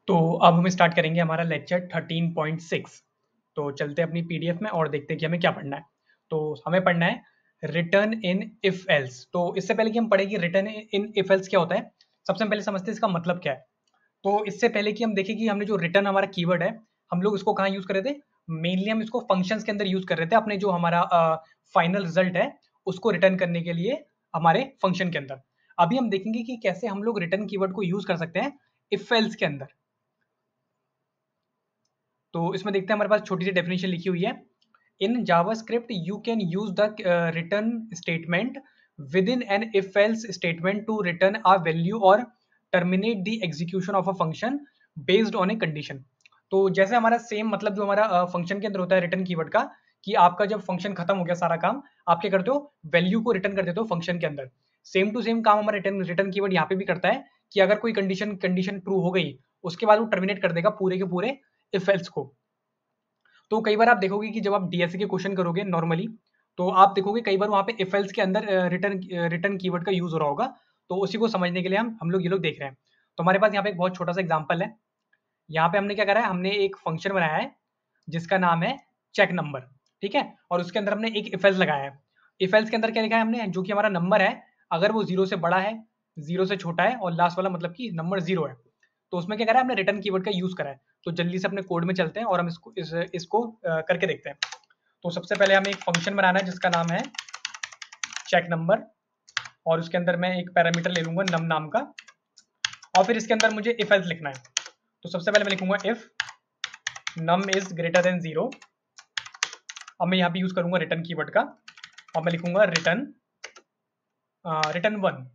तो अब हम स्टार्ट करेंगे हमारा लेक्चर 13.6। तो चलते हैं अपनी पीडीएफ में और देखते हैं कि हमें क्या पढ़ना है। तो हमें पढ़ना है रिटर्न इन इफ एल्स। तो इससे पहले कि हम पढ़ें कि रिटर्न इन इफ एल्स क्या होता है, सबसे पहले समझते हैं इसका मतलब क्या है। तो इससे पहले कि हम देखें कि हमने जो रिटर्न हमारा कीवर्ड है, हम लोग इसको कहाँ यूज कर रहे थे। मेनली हम इसको फंक्शंस के अंदर यूज कर रहे थे, अपने जो हमारा फाइनल रिजल्ट है उसको रिटर्न करने के लिए हमारे फंक्शन के अंदर। अभी हम देखेंगे कि कैसे हम लोग रिटर्न कीवर्ड को यूज कर सकते हैं इफ एल्स के अंदर। तो इसमें देखते हैं, हमारे पास छोटी सी डेफिनेशन लिखी हुई है। In JavaScript you can use the return statement with in an if else statement to return a value और terminate the execution of a function based on a condition. तो जैसे हमारा सेम मतलब जो हमारा फंक्शन के अंदर होता है रिटर्न कीवर्ड का, कि आपका जब फंक्शन खत्म हो गया सारा काम, आप क्या करते हो, वैल्यू को रिटर्न कर देते हो फंक्शन के अंदर। सेम टू सेम काम हमारा रिटर्न रिटर्न कीवर्ड यहाँ पे भी करता है कि अगर कोई कंडीशन कंडीशन ट्रू हो गई, उसके बाद वो टर्मिनेट कर देगा पूरे के पूरे इफ एल्स को। तो कई बार आप देखोगे कि जब आप डीएसए के क्वेश्चन करोगे नॉर्मली, तो आप देखोगे कई बार वहां पे इफ एल्स के अंदर रिटर्न रिटर्न कीवर्ड का यूज हो रहा होगा। तो उसी को समझने के लिए हम लोग ये लोग देख रहे हैं। तो हमारे पास यहाँ पे एक बहुत छोटा सा एग्जांपल है। यहाँ पे हमने क्या करा है, हमने एक फंक्शन बनाया है जिसका नाम है चेक नंबर। ठीक है, और उसके अंदर हमने एक इफ एल्स लगाया है। इफ एल्स के अंदर क्या लिखा है हमने, जो कि हमारा नंबर है, अगर वो जीरो से बड़ा है, जीरो से छोटा है और लास्ट वाला मतलब कि नंबर जीरो है, तो उसमें क्या करा है हमने रिटर्न कीवर्ड का यूज करा है। तो जल्दी से अपने कोड में चलते हैं और हम इसको करके देखते हैं। तो सबसे पहले हमें एक फंक्शन बनाना है जिसका नाम है चेक नंबर, और उसके अंदर मैं एक पैरामीटर ले लूंगा नम नाम का, और फिर इसके अंदर मुझे इफ एल्स लिखना है। तो सबसे पहले मैं लिखूंगा if num is greater than zero. अब मैं यहाँ पे यूज करूंगा रिटर्न कीवर्ड का, और मैं लिखूंगा return return one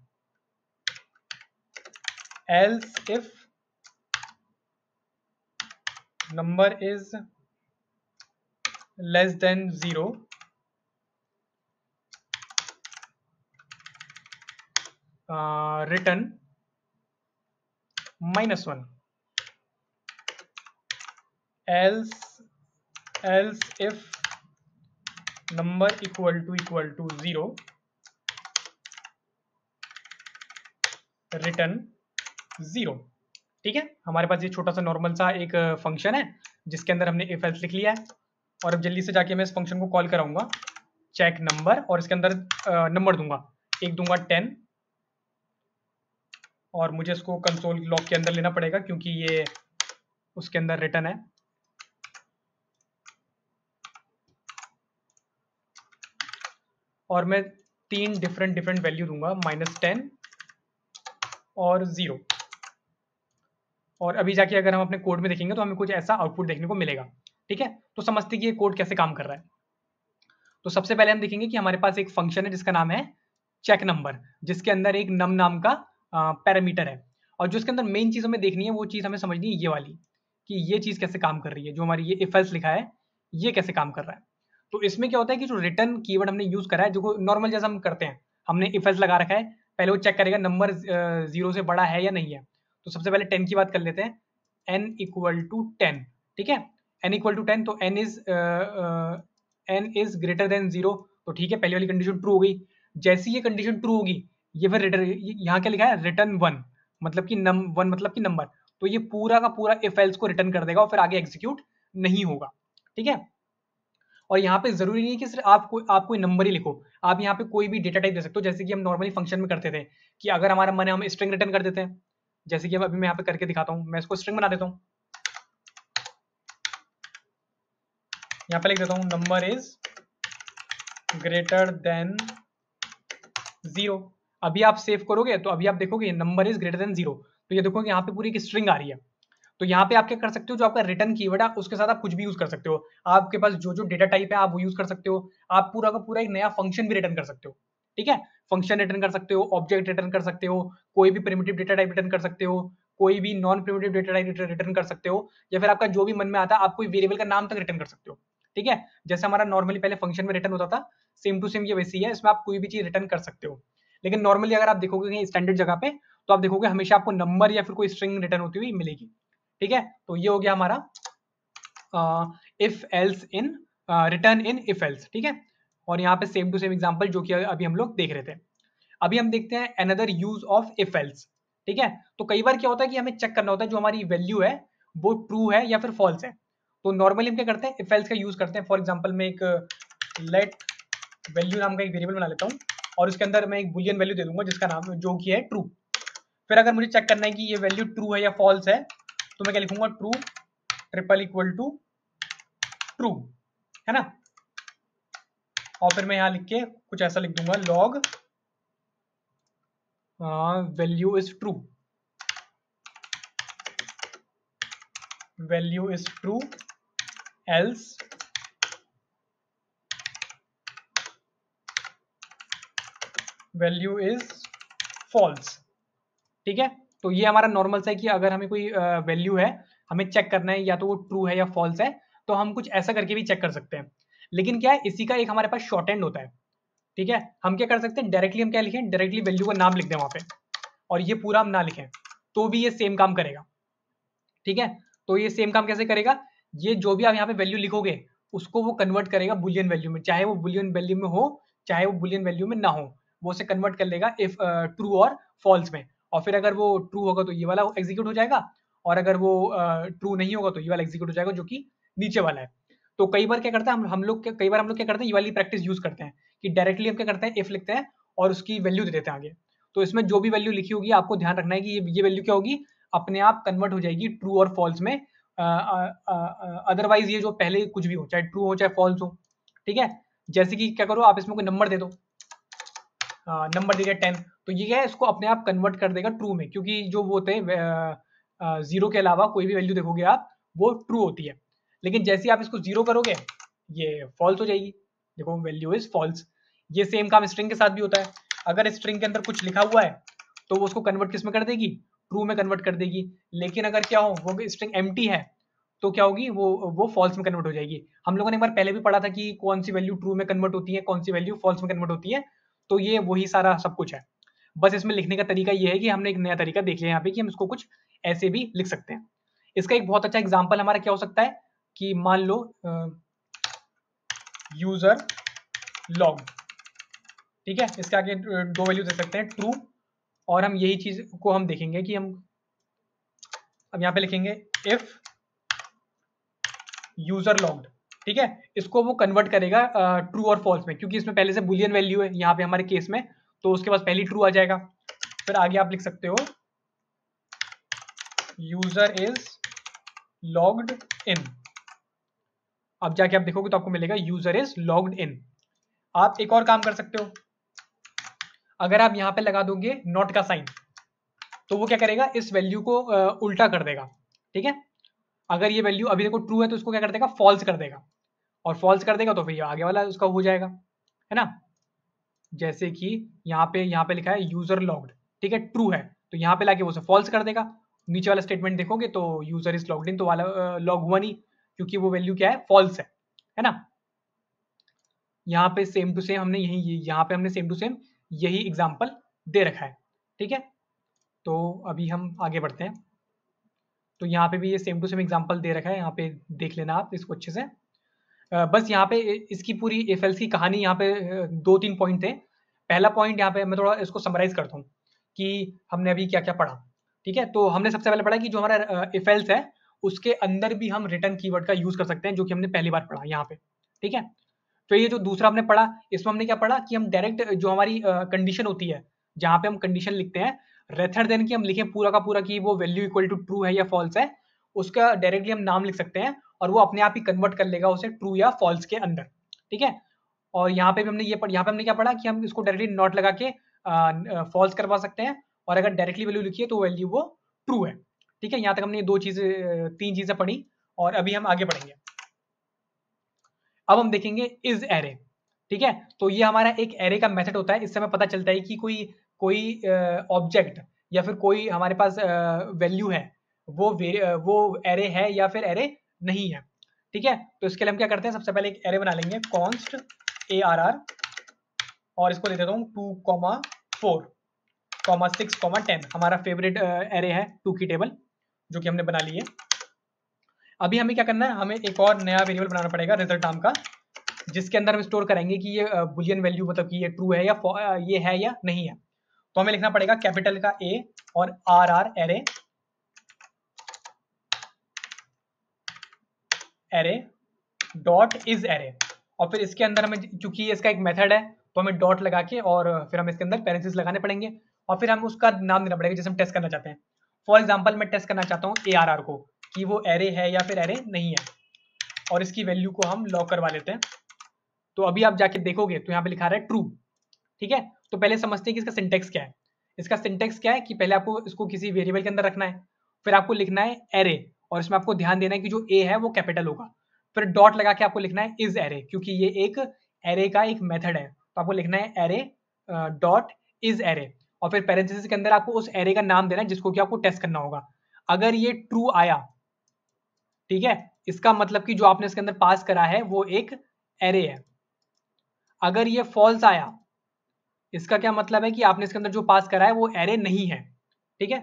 else if number is less than zero return -1 else if number equal to 0 return 0। ठीक है, हमारे पास ये छोटा सा नॉर्मल सा एक फंक्शन है जिसके अंदर हमने इफ एल्स लिख लिया है। और अब जल्दी से जाके मैं इस फंक्शन को कॉल कराऊंगा चेक नंबर, और इसके अंदर नंबर दूंगा, एक दूंगा 10, और मुझे इसको कंसोल लॉग के अंदर लेना पड़ेगा क्योंकि ये उसके अंदर रिटर्न है। और मैं तीन डिफरेंट वैल्यू दूंगा, -10 और 0। और अभी जाके अगर हम अपने कोड में देखेंगे तो हमें कुछ ऐसा आउटपुट देखने को मिलेगा। ठीक है, तो समझते हैं कि ये कोड कैसे काम कर रहा है। तो सबसे पहले हम देखेंगे कि हमारे पास एक फंक्शन है जिसका नाम है चेक नंबर, जिसके अंदर एक नम नाम का पैरामीटर है। और जो इसके अंदर मेन चीज हमें देखनी है, वो चीज हमें समझनी है ये वाली, कि ये चीज कैसे काम कर रही है, जो हमारी ये इफ एल्स लिखा है ये कैसे काम कर रहा है। तो इसमें क्या होता है कि जो रिटर्न कीवर्ड हमने यूज करा है, जो नॉर्मल जैसा हम करते हैं, हमने इफ एल्स लगा रखा है, पहले वो चेक करेगा नंबर जीरो से बड़ा है या नहीं है। तो सबसे पहले 10 की बात कर लेते हैं, n इक्वल टू 10। ठीक है, n इक्वल टू 10, तो n is greater than zero. तो ठीक है, पहली वाली कंडीशन ट्रू हो गई। जैसी ये कंडीशन ट्रू होगी, ये फिर रिटर्न, यहाँ क्या लिखा है रिटर्न वन, मतलब कि वन मतलब कि नंबर। तो ये पूरा का पूरा इफ एल्स को रिटर्न कर देगा और फिर आगे एग्जीक्यूट नहीं होगा। ठीक है, और यहाँ पे जरूरी नहीं है कि सिर्फ आप कोई नंबर ही लिखो, आप यहाँ पे कोई भी डेटा टाइप दे सकते हो, जैसे कि हम नॉर्मली फंक्शन में करते थे कि अगर हमारा मन है हम स्ट्रिंग रिटर्न कर देते हैं। जैसे कि अभी मैं यहाँ पे करके दिखाता हूँ, मैं इसको स्ट्रिंग बना देता हूँ। यहाँ पे लिख देता हूँ नंबर इज ग्रेटर देन 0। अभी आप सेव करोगे तो अभी आप देखोगे नंबर इज ग्रेटर देन 0, तो ये देखोगे यहाँ पे पूरी एक स्ट्रिंग आ रही है। तो यहाँ पे आप क्या कर सकते हो, जो आपका रिटर्न कीवर्ड है उसके साथ आप कुछ भी यूज कर सकते हो। आपके पास जो जो डेटा टाइप है आप वो यूज कर सकते हो। आप पूरा का पूरा एक नया फंक्शन भी रिटर्न कर सकते हो। ठीक है, फंक्शन रिटर्न कर सकते हो, ऑब्जेक्ट रिटर्न कर सकते हो, कोई भी प्रिमिटिव डेटा टाइप रिटर्न कर सकते हो, कोई भी non primitive data type return कर सकते हो, या फिर आपका जो भी मन में आता है आप कोई वेरिएबल का नाम तक रिटर्न कर सकते हो। ठीक है, जैसे हमारा नॉर्मली पहले फंक्शन में रिटर्न होता था, सेम टू सेम ये वैसी है, इसमें आप कोई भी चीज रिटर्न कर सकते हो। लेकिन नॉर्मली अगर आप देखोगे कहीं स्टैंडर्ड जगह पे, तो आप देखोगे हमेशा आपको नंबर या फिर कोई स्ट्रिंग रिटर्न होती हुई मिलेगी। ठीक है, तो ये हो गया हमारा if else in return in if else. ठीक है, और यहाँ पे सेम टू सेम एग्जांपल जो कि अभी हम लोग देख रहे थे। अभी हम देखते हैं another use of if else. ठीक है। तो कई बार क्या होता है कि हमें चेक करना होता है जो हमारी वैल्यू है वो ट्रू है या फिर फॉल्स है। तो नॉर्मली हम क्या करते हैं, इफ एल्स का यूज करते हैं। फॉर एग्जांपल मैं एक लेट वैल्यू नाम का एक वेरिएबल बना लेता हूँ और उसके अंदर मैं एक बुलियन वैल्यू दे दूंगा जिसका नाम जो कि है ट्रू। फिर अगर मुझे चेक करना है कि ये वैल्यू ट्रू है या फॉल्स है तो मैं क्या लिखूंगा, true triple equal to true, है ना। और फिर मैं यहाँ लिख के कुछ ऐसा लिख दूंगा, log value is true, value is true else value is false. ठीक है। तो ये हमारा नॉर्मल सा है कि अगर हमें कोई वैल्यू है, हमें चेक करना है या तो वो ट्रू है या फॉल्स है, तो हम कुछ ऐसा करके भी चेक कर सकते हैं। लेकिन क्या है, इसी का एक हमारे पास शॉर्ट हैंड होता है। ठीक है। हम क्या कर सकते हैं, डायरेक्टली हम क्या लिखें, डायरेक्टली वैल्यू का नाम लिख दें वहां पे और ये पूरा हम ना लिखें, तो भी ये सेम काम करेगा। ठीक है। तो ये सेम काम कैसे करेगा, ये जो भी आप यहाँ पे वैल्यू लिखोगे उसको वो कन्वर्ट करेगा बुलियन वैल्यू में, चाहे वो बुलियन वैल्यू में हो चाहे वो बुलियन वैल्यू में ना हो, वो उसे कन्वर्ट कर लेगा इफ ट्रू और फॉल्स में। और फिर अगर वो ट्रू होगा तो ये वाला एग्जीक्यूट हो जाएगा, और अगर वो ट्रू नहीं होगा तो ये वाला एग्जीक्यूट हो जाएगा जो कि नीचे वाला है। तो कई बार क्या करते हैं हम लोग कई बार हम लोग क्या करते हैं, ये वाली प्रैक्टिस यूज करते हैं कि डायरेक्टली हम क्या करते हैं, इफ लिखते हैं और उसकी वैल्यू दे देते हैं आगे। तो इसमें जो भी वैल्यू लिखी होगी आपको ध्यान रखना है कि ये वैल्यू क्या होगी, अपने आप कन्वर्ट हो जाएगी ट्रू और फॉल्स में। अदरवाइज ये जो पहले कुछ भी हो, चाहे ट्रू हो चाहे फॉल्स हो। ठीक है। जैसे कि क्या करो, आप इसमें कोई नंबर दे दो, नंबर दे दिया 10, तो ये क्या है, इसको अपने आप कन्वर्ट कर देगा ट्रू में, क्योंकि जो वो होते हैं जीरो के अलावा कोई भी वैल्यू देखोगे आप वो ट्रू होती है। लेकिन जैसे ही आप इसको जीरो करोगे ये फॉल्स हो जाएगी, देखो वैल्यू इज फॉल्स। ये सेम काम स्ट्रिंग के साथ भी होता है। अगर स्ट्रिंग के अंदर कुछ लिखा हुआ है तो वो उसको कन्वर्ट किस में कर देगी, ट्रू में कन्वर्ट कर देगी। लेकिन अगर क्या हो, वो स्ट्रिंग एम्प्टी है तो क्या होगी, वो फॉल्स में कन्वर्ट हो जाएगी। हम लोगों ने एक बार पहले भी पढ़ा था कि कौन सी वैल्यू ट्रू में कन्वर्ट होती है, कौन सी वैल्यू फॉल्स में कन्वर्ट होती है। तो ये वही सारा सब कुछ है। बस इसमें लिखने का तरीका ये है कि हमने एक नया तरीका देख लिया यहाँ पे कि हम इसको कुछ ऐसे भी लिख सकते हैं। इसका एक बहुत अच्छा एग्जाम्पल हमारा क्या हो सकता है कि मान लो यूजर लॉग, ठीक है, इसके आगे दो वैल्यू दे सकते हैं, ट्रू, और हम यही चीज को हम देखेंगे कि हम अब यहाँ पे लिखेंगे इफ यूजर लॉग्ड। ठीक है। इसको वो कन्वर्ट करेगा ट्रू और फॉल्स में, क्योंकि इसमें पहले से बुलियन वैल्यू है यहाँ पे हमारे केस में, तो उसके पास पहली ट्रू आ जाएगा। फिर आगे आप लिख सकते हो यूजर इज लॉग्ड इन। अब जाके आप देखोगे तो आपको मिलेगा यूजर इज लॉग्ड इन। आप एक और काम कर सकते हो, अगर आप यहाँ पे लगा दोगे नॉट का साइन तो वो क्या करेगा, इस वैल्यू को उल्टा कर देगा। ठीक है। अगर ये वैल्यू अभी देखो ट्रू है तो इसको क्या कर देगा, फॉल्स कर देगा, और फॉल्स कर देगा तो फिर आगे वाला उसका हो जाएगा, है ना। जैसे कि यहाँ पे लिखा है यूजर लॉग्ड, ठीक है, ट्रू है, तो यहाँ पे लाके वो फॉल्स कर देगा। नीचे वाला स्टेटमेंट देखोगे तो यूजर इज लॉग्ड इन, तो वाला लॉग हुआ नहीं, क्योंकि वो वैल्यू क्या है, फॉल्स है ना। यहाँ पे सेम टू सेम हमने यहाँ पे हमने सेम टू सेम यही एग्जाम्पल दे रखा है। ठीक है। तो अभी हम आगे बढ़ते हैं। तो यहाँ पे भी ये सेम टू सेम एग्जाम्पल दे रखा है, यहाँ पे देख लेना आप इसको अच्छे से। बस यहाँ पे इसकी पूरी इफ एल्स की कहानी यहाँ पे दो तीन पॉइंट थे। पहला पॉइंट यहाँ पे मैं थोड़ा इसको समराइज करता हूँ कि हमने अभी क्या क्या पढ़ा। ठीक है। तो हमने सबसे पहले पढ़ा कि जो हमारा इफ एल्स है उसके अंदर भी हम रिटर्न कीवर्ड का यूज कर सकते हैं, जो कि हमने पहली बार पढ़ा यहाँ पे। ठीक है। तो ये जो दूसरा हमने पढ़ा, इसमें हमने क्या पढ़ा कि हम डायरेक्ट जो हमारी कंडीशन होती है, जहाँ पे हम कंडीशन लिखते हैं, रेथर देन कि हम लिखें पूरा का पूरा कि वो वैल्यू इक्वल टू ट्रू है या फॉल्स है, उसका डायरेक्टली हम नाम लिख सकते हैं और वो अपने आप ही कन्वर्ट कर लेगा उसे ट्रू या फॉल्स के अंदर। ठीक है। और यहाँ पे भी हमने यहाँ पे हमने क्या पढ़ा कि हम इसको डायरेक्टली नॉट लगा के फॉल्स करवा सकते हैं, और अगर डायरेक्टली वैल्यू लिखी है तो वैल्यू वो ट्रू है। ठीक है। यहाँ तक हमने दो चीजें तीन चीजें पढ़ी, और अभी हम आगे बढ़ेंगे। अब हम देखेंगे इज एरे। ठीक है। तो ये हमारा एक एरे का मेथड होता है। इससे हमें पता चलता है कि कोई ऑब्जेक्ट या फिर कोई हमारे पास वैल्यू है, वो एरे है या फिर एरे नहीं है। ठीक है। तो इसके लिए हम क्या करते हैं, सबसे पहले एक एरे बना लेंगे, कॉन्स्ट ARR, और इसको दे देता हूँ 2, 4, 6, 10। हमारा फेवरेट एरे है 2 की टेबल, जो कि हमने बना ली है। अभी हमें क्या करना है, हमें एक और नया वेरिएबल बनाना पड़ेगा रिजल्ट नाम का, जिसके अंदर हम स्टोर करेंगे कि ये बुलियन वैल्यू मतलब कि ये ट्रू है या ये है या नहीं है। तो हमें लिखना पड़ेगा कैपिटल का A और RR array array dot is array, और फिर इसके अंदर हमें, चूंकि ये इसका एक मेथड है, तो हमें डॉट लगा के और फिर हम इसके अंदर पैरेंथेसिस लगाने पड़ेंगे, और फिर हम उसका नाम देना पड़ेगा जैसे हम टेस्ट करना चाहते हैं। फॉर एग्जांपल मैं टेस्ट करना चाहता हूँ ARR को कि वो एरे है या फिर एरे नहीं है, और इसकी वैल्यू को हम लॉक करवा लेते हैं। तो अभी आप जाके देखोगे तो यहाँ पे लिखा रहा है ट्रू। ठीक है, तो पहले समझते हैं कि इसका सिंटेक्स क्या है। इसका सिंटेक्स क्या है कि पहले आपको इसको किसी वेरिएबल के अंदर रखना है, फिर आपको लिखना है एरे, और इसमें आपको ध्यान देना है कि जो ए है वो कैपिटल होगा, फिर डॉट लगा के आपको लिखना है इज एरे, क्योंकि ये एक एरे का एक मेथड है, तो आपको लिखना है एरे डॉट इज एरे, और फिर पैरेंथेसिस के अंदर आपको उस एरे का नाम देना है जिसको कि आपको टेस्ट करना होगा। अगर ये ट्रू आया, ठीक है, इसका मतलब कि जो आपने इसके अंदर पास करा है वो एक एरे है। अगर ये फॉल्स आया, इसका क्या मतलब है कि आपने इसके अंदर जो पास करा है वो एरे नहीं है। ठीक है,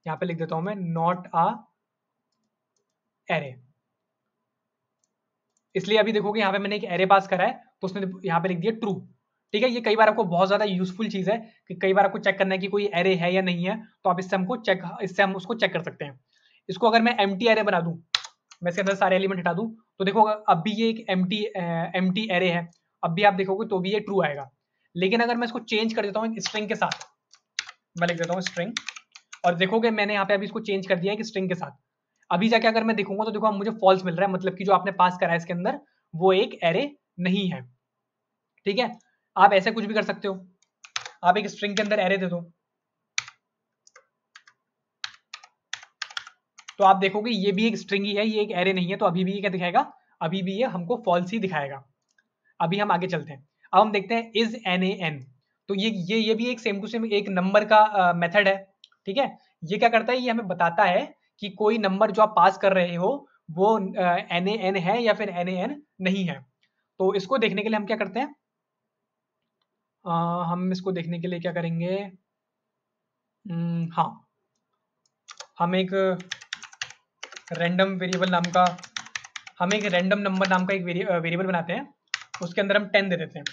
यहां पे लिख देता हूं मैं नॉट अ एरे, इसलिए अभी देखोगे यहाँ पे मैंने एक एरे पास करा है तो उसने यहाँ पे लिख दिया ट्रू। ठीक है, ये कई बार आपको बहुत ज्यादा यूजफुल चीज है कि कई बार आपको चेक करना है कि कोई एरे है या नहीं है, तो आप इससे हम उसको चेक कर सकते हैं। इसको अगर मैं एम्प्टी एरे बना दूं, मैं इसके अंदर सारे एलिमेंट हटा दूं, तो देखो अब भी ये एक एम्प्टी एरे है, अब भी आप देखोगे तो भी ये ट्रू आएगा। लेकिन अगर मैं इसको चेंज कर देता हूँ एक स्ट्रिंग के साथ, मैं लिख देता हूँ स्ट्रिंग, और देखोगे मैंने यहाँ पे अभी इसको चेंज कर दिया है कि स्ट्रिंग के साथ, अभी जाके अगर मैं देखूंगा तो देखो अब मुझे फॉल्स मिल रहा है, मतलब कि जो आपने पास करा है इसके अंदर वो एक एरे नहीं है। ठीक है, आप ऐसे कुछ भी कर सकते हो, आप एक स्ट्रिंग के अंदर एरे दे दो, तो आप देखोगे ये भी एक स्ट्रिंग ही है, ये एक एरे नहीं है, तो अभी भी ये क्या दिखाएगा, अभी भी ये हमको फॉल्स ही दिखाएगा। अभी हम आगे चलते हैं, अब हम देखते हैं इज एन ए एन, तो ये भी एक सेम टू सेम एक नंबर का मेथड है। ठीक है, ये क्या करता है, ये हमें बताता है कि कोई नंबर जो आप पास कर रहे हो वो एन ए एन है या फिर एन ए एन नहीं है। तो इसको देखने के लिए हम क्या करते हैं, हम इसको देखने के लिए क्या करेंगे, हाँ, हम एक रैंडम वेरिएबल नाम का, हम एक रैंडम नंबर नाम का एक वेरिएबल बनाते हैं, उसके अंदर हम 10 दे देते हैं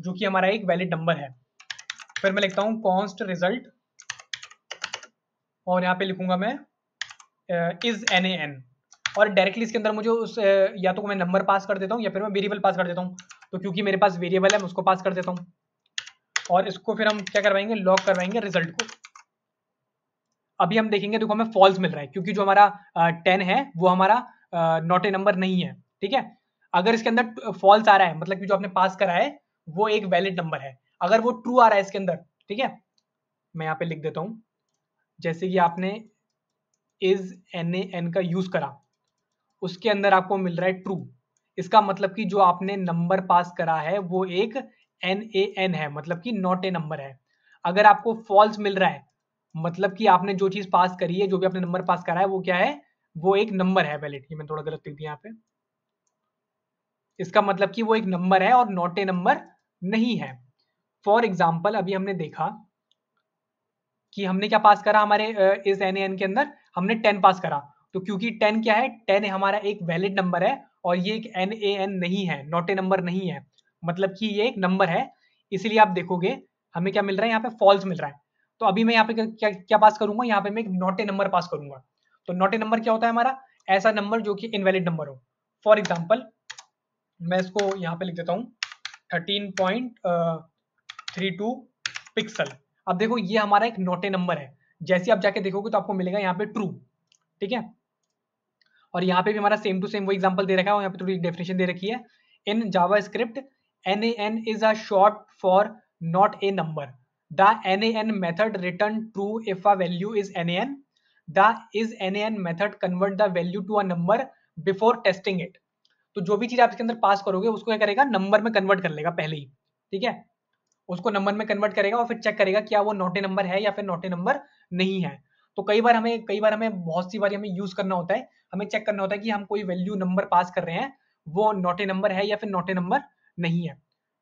जो कि हमारा एक वैलिड नंबर है। फिर मैं लिखता हूँ कॉन्स्ट रिजल्ट, और यहाँ पे लिखूंगा मैं इज एन ए एन, और डायरेक्टली इसके अंदर मुझे उस या तो मैं नंबर पास कर देता हूँ या फिर मैं वेरिएबल पास कर देता हूँ। तो क्योंकि मेरे पास वेरिएबल है मैं उसको पास कर देता हूँ, और इसको फिर हम क्या करवाएंगे, लॉक करवाएंगे रिजल्ट को। अभी हम देखेंगे, देखो हमें फॉल्स मिल रहा है क्योंकि जो हमारा 10 है वो हमारा नॉट ए नंबर नहीं है। ठीक है, अगर इसके अंदर फॉल्स आ रहा है मतलब कि जो आपने पास करा है वो एक वैलिड नंबर है। अगर वो ट्रू आ रहा है इसके अंदर, ठीक है, मैं यहाँ पे लिख देता हूँ, जैसे कि आपने इज एन ए एन का यूज करा, उसके अंदर आपको मिल रहा है ट्रू, इसका मतलब कि जो आपने नंबर पास करा है वो एक एन ए एन है, मतलब कि नॉट ए नंबर है। अगर आपको फॉल्स मिल रहा है मतलब कि आपने जो चीज पास करी है, जो भी आपने नंबर पास करा है वो क्या है, वो एक नंबर है वैलिड। ये मैं थोड़ा गलत लिख दिया यहाँ पे, इसका मतलब कि वो एक नंबर है और नॉट ए नंबर नहीं है। फॉर एग्जाम्पल अभी हमने देखा कि हमने क्या पास करा, हमारे इस एन एन के अंदर हमने 10 पास करा, तो क्योंकि 10 क्या है, 10 हमारा एक वैलिड नंबर है और ये एक एन ए एन नहीं है, नॉट ए नंबर नहीं है, मतलब कि ये एक नंबर है। इसलिए आप देखोगे हमें क्या मिल रहा है, यहाँ पे फॉल्स मिल रहा है। तो अभी मैं यहाँ पे क्या क्या पास करूंगा, यहाँ पे मैं एक नॉट ए नंबर पास करूंगा। तो नॉट ए नंबर क्या होता है हमारा, ऐसा नंबर जो कि इनवैलिड नंबर हो। फॉर एग्जाम्पल मैं इसको यहाँ पे लिख देता हूँ 13.32 पिक्सल। अब देखो ये हमारा एक नॉट ए नंबर है, जैसे आप जाके देखोगे तो आपको मिलेगा यहाँ पे ट्रू। ठीक है, और यहाँ पे भी हमारा सेम टू सेम वो एग्जांपल दे रखा है और यहाँ पे थोड़ी डेफिनेशन दे रखी है। In JavaScript NaN is a short for not a number. The NaN method return true if a value is NaN. The is NaN method convert the value to a number before testing it. तो जो भी चीज आप इसके अंदर पास करोगे उसको क्या करेगा, नंबर में कन्वर्ट कर लेगा पहले ही। ठीक है, उसको नंबर में कन्वर्ट करेगा और फिर चेक करेगा क्या वो नॉट ए नंबर है या फिर नॉट ए नंबर नहीं है। तो कई बार हमें बहुत सी बार हमें यूज करना होता है, हमें चेक करना होता है कि हम कोई वैल्यू नंबर पास कर रहे हैं वो नॉट ए नंबर है या फिर नॉट ए नंबर नहीं है।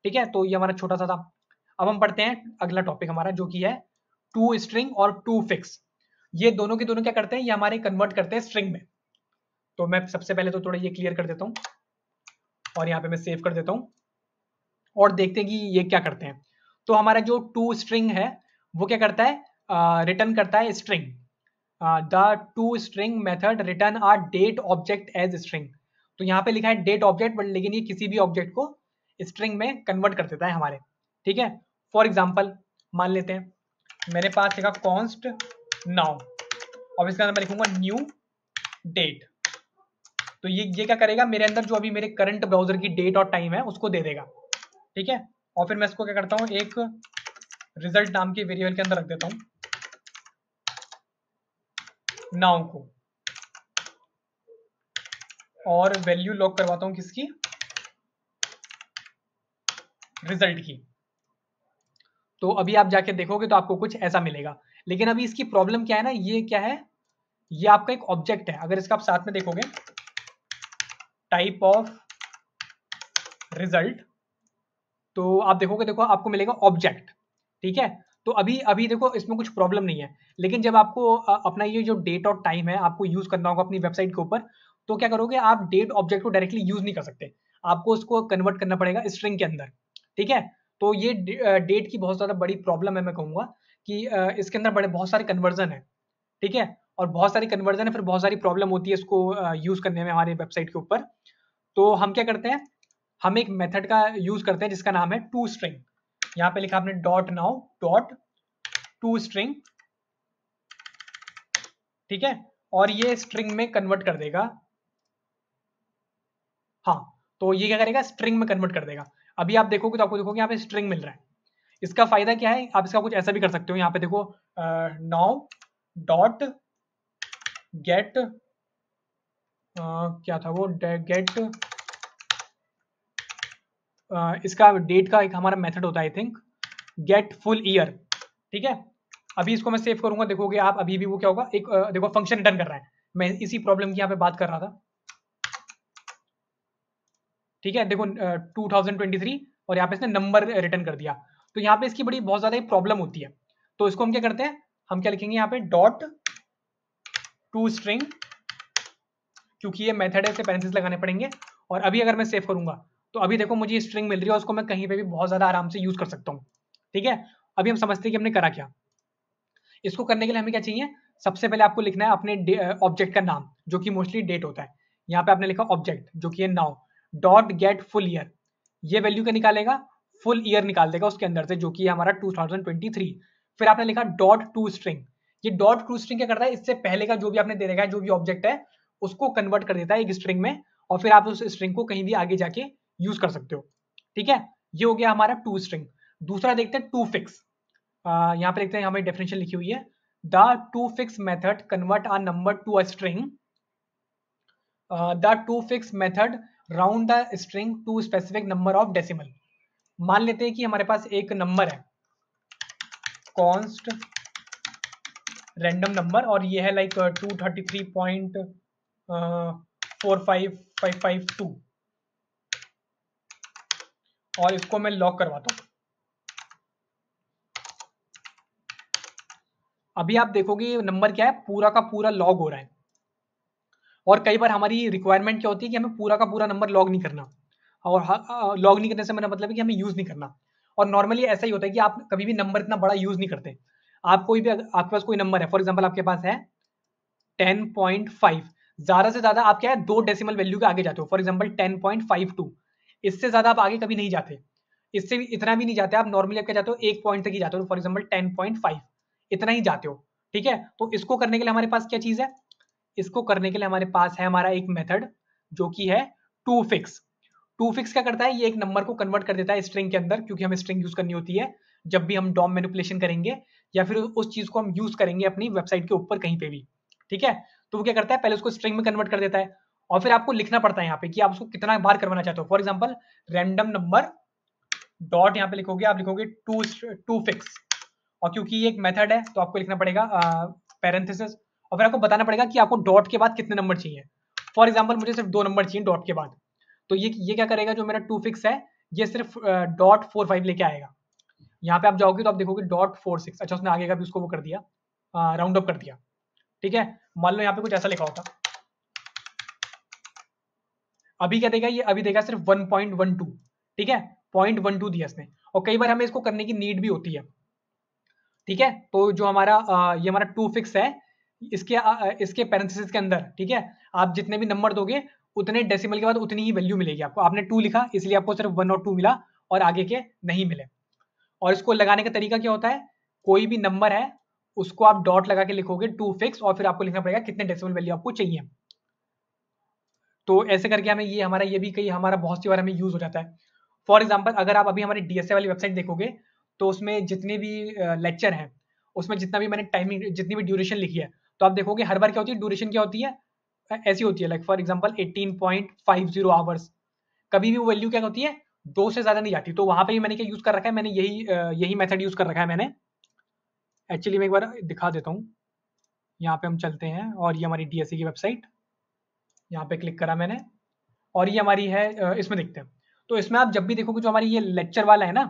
ठीक है, तो ये हमारा छोटा सा था। अब हम पढ़ते हैं अगला टॉपिक हमारा जो कि है टू स्ट्रिंग और टू फिक्स। ये दोनों के दोनों क्या करते हैं, ये हमारे कन्वर्ट करते हैं स्ट्रिंग में। तो मैं सबसे पहले तो थोड़ा ये क्लियर कर देता हूँ और यहाँ पे मैं सेव कर देता हूँ और देखते हैं कि ये क्या करते हैं। तो हमारा जो टू स्ट्रिंग है वो क्या करता है, रिटर्न करता है string. The to string method return a date object as string. तो यहाँ पे लिखा है डेट ऑब्जेक्ट, बट लेकिन ये किसी भी ऑब्जेक्ट को स्ट्रिंग में कन्वर्ट कर देता है हमारे। ठीक है, फॉर एग्जाम्पल मान लेते हैं मेरे पास लिखा कॉन्स्ट नाउ, अब इसके अंदर मैं लिखूंगा न्यू डेट। तो ये क्या करेगा, मेरे अंदर जो अभी मेरे करंट ब्राउजर की डेट और टाइम है उसको दे देगा। ठीक है, और फिर मैं इसको क्या करता हूँ, एक रिजल्ट नाम के वेरिएबल के अंदर रख देता हूँ नाउ को, और वैल्यू लॉक करवाता हूँ किसकी, रिजल्ट की। तो अभी आप जाके देखोगे तो आपको कुछ ऐसा मिलेगा। लेकिन अभी इसकी प्रॉब्लम क्या है ना, ये क्या है, ये आपका एक ऑब्जेक्ट है। अगर इसका आप साथ में देखोगे टाइप ऑफ रिजल्ट, तो आप देखोगे, देखो आपको मिलेगा ऑब्जेक्ट। ठीक है, तो अभी अभी देखो इसमें कुछ प्रॉब्लम नहीं है। लेकिन जब आपको अपना ये जो डेट और टाइम है आपको यूज करना होगा अपनी वेबसाइट के ऊपर, तो क्या करोगे आप, डेट ऑब्जेक्ट को डायरेक्टली यूज नहीं कर सकते, आपको उसको कन्वर्ट करना पड़ेगा स्ट्रिंग के अंदर। ठीक है, तो ये डेट की बहुत ज्यादा बड़ी प्रॉब्लम है, मैं कहूंगा कि इसके अंदर बड़े बहुत सारे कन्वर्जन है। ठीक है, और बहुत सारी कन्वर्जन है, फिर बहुत सारी प्रॉब्लम होती है इसको यूज करने में हमारे वेबसाइट के ऊपर। तो हम क्या करते हैं, हम एक मेथड का यूज करते हैं जिसका नाम है टू स्ट्रिंग। यहाँ पे लिखा आपने dot now dot to string. ठीक है, और ये स्ट्रिंग में कन्वर्ट कर देगा। हाँ, तो ये क्या करेगा, स्ट्रिंग में कन्वर्ट कर देगा। अभी आप देखोगे तो आपको देखोगे यहाँ पे स्ट्रिंग मिल रहा है। इसका फायदा क्या है, आप इसका कुछ ऐसा भी कर सकते हो, यहाँ पे देखो नाउ डॉट गेट, क्या था वो, गेट, इसका डेट का एक हमारा मेथड होता है I think, get full year. ठीक है, अभी इसको मैं सेव करूंगा, देखोगे आप अभी भी वो क्या होगा, एक देखो फंक्शन रिटर्न कर रहा है। मैं इसी प्रॉब्लम की यहाँ पे बात कर रहा था। ठीक है, देखो 2023, और यहाँ पे इसने नंबर रिटर्न कर दिया। तो यहाँ पे इसकी बड़ी बहुत ज्यादा प्रॉब्लम होती है। तो इसको हम क्या करते हैं, हम क्या लिखेंगे यहाँ पे डॉट टू स्ट्रिंग, क्योंकि ये मेथड है इसे पैरेंथेसिस लगाने पड़ेंगे। और अभी अगर मैं सेव करूंगा तो अभी देखो मुझे स्ट्रिंग मिल रही है, उसको मैं कहीं पे भी बहुत ज्यादा आराम से यूज कर सकता हूँ। ठीक है, अभी हम समझते हैं कि हमने करा क्या। इसको करने के लिए हमें क्या चाहिए, सबसे पहले आपको लिखना है अपने ऑब्जेक्ट का नाम, जो कि मोस्टली डेट होता है। यहाँ पे आपने लिखा ऑब्जेक्ट जो कि है now dot get full year, ये वैल्यू क्या निकालेगा, फुल ईयर निकाल देगा उसके अंदर से, जो कि है हमारा 2023। फिर आपने लिखा डॉट टू स्ट्रिंग, ये डॉट टू स्ट्रिंग क्या करता है, इससे पहले का जो भी आपने दे रखा है जो भी ऑब्जेक्ट है उसको कन्वर्ट कर देता है एक स्ट्रिंग में, और फिर आप उस स्ट्रिंग को कहीं भी आगे जाके यूज कर सकते हो। ठीक है, ये हो गया हमारा टू स्ट्रिंग। दूसरा देखते हैं टू फिक्स। यहाँ पे देखते हैं हमारी डेफिनेशन लिखी हुई है, the to fixed method convert a number to a string, the to fixed method round the string to specific number of decimal. मान लेते हैं कि हमारे पास एक नंबर है कॉन्स्ट रैंडम नंबर, और ये है लाइक 233.45552, और इसको मैं लॉक करवाता हूँ। अभी आप देखोगे ये नंबर क्या है, पूरा का पूरा लॉग हो रहा है। और कई बार हमारी रिक्वायरमेंट क्या होती है कि हमें पूरा का पूरा नंबर लॉग नहीं करना, और लॉग नहीं करने से मेरा मतलब है कि हमें यूज नहीं करना। और नॉर्मली ऐसा ही होता है कि आप कभी भी नंबर इतना बड़ा यूज नहीं करते। आप कोई भी, आपके पास कोई नंबर है, फॉर एग्जाम्पल आपके पास है 10.5, ज्यादा से ज्यादा आप क्या है, दो डेसिमल वैल्यू के आगे जाते हो, फॉर एग्जाम्पल 10.52, इससे ज्यादा आप आगे कभी नहीं जाते। इससे भी इतना भी नहीं जाते आप, नॉर्मली आप क्या जाते हो, एक पॉइंट तक ही जाते हो, फॉर एग्जाम्पल 10.5, इतना ही जाते हो। ठीक है, तो इसको करने के लिए हमारे पास क्या चीज है, इसको करने के लिए हमारे पास है हमारा एक मेथड जो कि है टू फिक्स। टू फिक्स क्या करता है, ये एक नंबर को कन्वर्ट कर देता है स्ट्रिंग के अंदर, क्योंकि हमें स्ट्रिंग यूज करनी होती है जब भी हम डॉम मैनिपुलेशन करेंगे, या फिर उस चीज को हम यूज करेंगे अपनी वेबसाइट के ऊपर कहीं पे भी। ठीक है, तो वो क्या करता है, पहले उसको स्ट्रिंग में कन्वर्ट कर देता है, और फिर आपको लिखना पड़ता है यहाँ पे कि आप उसको कितना बार करवाना चाहते हो। For example random number dot, यहाँ पे लिखोगे, आप लिखोगे टू टू फिक्स, और क्योंकि ये एक मेथड है तो आपको लिखना पड़ेगा पैरेंथेसिस, और फिर आपको बताना पड़ेगा कि आपको डॉट के बाद कितने नंबर चाहिए। फॉर एग्जाम्पल मुझे सिर्फ दो नंबर चाहिए डॉट के बाद, तो ये क्या करेगा, जो मेरा टू फिक्स है ये सिर्फ .45 लेके आएगा। यहाँ पे आप जाओगे तो आप देखोगे .46, अच्छा उसने आगे का भी उसको वो कर दिया, राउंड अप कर दिया। ठीक है, मान लो यहाँ पे कुछ ऐसा लिखा होता, अभी क्या देगा ये, अभी देगा सिर्फ 1.12। ठीक है, 0.12 दिया इसने, और कई बार हमें इसको करने की नीड भी होती है। ठीक है। तो जो हमारा ये हमारा टू फिक्स है, इसके पैरेंथेसिस के अंदर, ठीक है, आप जितने भी नंबर दोगे उतने डेसिमल के बाद उतनी ही वैल्यू मिलेगी आपको। आपने 2 लिखा इसलिए आपको सिर्फ 1 और 2 मिला और आगे के नहीं मिले। और इसको लगाने का तरीका क्या होता है, कोई भी नंबर है उसको आप डॉट लगा के लिखोगे टू फिक्स, और फिर आपको लिखना पड़ेगा कितने डेसिमल वैल्यू आपको चाहिए। तो ऐसे करके हमें ये भी कई हमारा बहुत सी बार हमें यूज हो जाता है। फॉर एग्जाम्पल अगर आप अभी हमारी डीएसए वाली वेबसाइट देखोगे तो उसमें जितने भी लेक्चर हैं, उसमें जितना भी मैंने टाइमिंग, जितनी भी ड्यूरेशन लिखी है, तो आप देखोगे हर बार क्या होती है, ड्यूरेशन क्या होती है, ऐसी होती है, लाइक फॉर एग्जाम्पल 18.50 आवर्स। कभी भी वो वैल्यू क्या होती है, 2 से ज्यादा नहीं जाती। तो वहां पे भी मैंने क्या यूज कर रखा है, मैंने यही मेथड यूज कर रखा है मैंने। एक्चुअली मैं एक बार दिखा देता हूँ। यहाँ पे हम चलते हैं और ये हमारी डीएससी की वेबसाइट, यहाँ पे क्लिक करा मैंने और ये हमारी है, इसमें देखते हैं। तो इसमें आप जब भी देखोगे जो हमारी ये लेक्चर वाला है ना,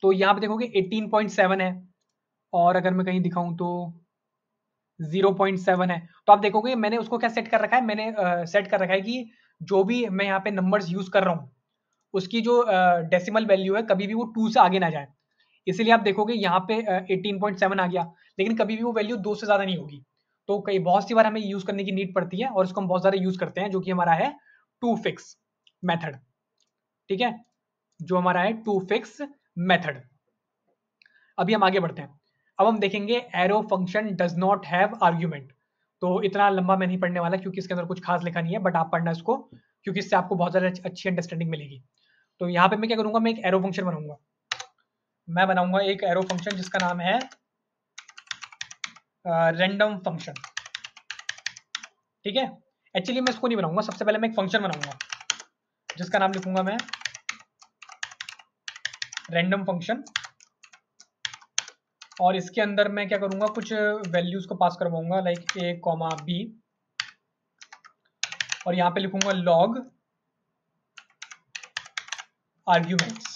तो यहाँ पे देखोगे 18.7 है, और अगर मैं कहीं दिखाऊं तो 0.7 है। तो आप देखोगे मैंने उसको क्या सेट कर रखा है, मैंने सेट कर रखा है कि जो भी मैं यहाँ पे नंबर्स यूज कर रहा हूँ उसकी जो डेसिमल वैल्यू है कभी भी वो 2 से आगे ना जाए। इसीलिए आप देखोगे यहाँ पे 18.7 आ गया, लेकिन कभी भी वो वैल्यू 2 से ज्यादा नहीं होगी। तो कई बहुत सी बार हमें यूज करने की नीड पड़ती है और इसको हम बहुत ज्यादा यूज करते हैं, जो कि हमारा है टू फिक्स मेथड। ठीक है, जो हमारा है टू फिक्स मेथड। अभी हम आगे बढ़ते हैं। अब हम देखेंगे arrow function does not have argument. तो इतना लंबा मैं नहीं पढ़ने वाला क्योंकि इसके अंदर कुछ खास लिखा नहीं है, बट आप पढ़ना इसको क्योंकि इससे आपको बहुत ज्यादा अच्छी अंडरस्टैंडिंग मिलेगी। तो यहाँ पे मैं क्या करूंगा, मैं एक एरो फंक्शन बनाऊंगा। मैं बनाऊंगा एक एरो फंक्शन जिसका नाम है रैंडम फंक्शन। ठीक है, एक्चुअली मैं इसको नहीं बनाऊंगा, सबसे पहले मैं एक फंक्शन बनाऊंगा जिसका नाम लिखूंगा मैं रैंडम फंक्शन। और इसके अंदर मैं क्या करूंगा, कुछ वैल्यूज को पास करवाऊंगा, लाइक a कॉमा b, और यहाँ पे लिखूंगा log आर्ग्यूमेंट्स।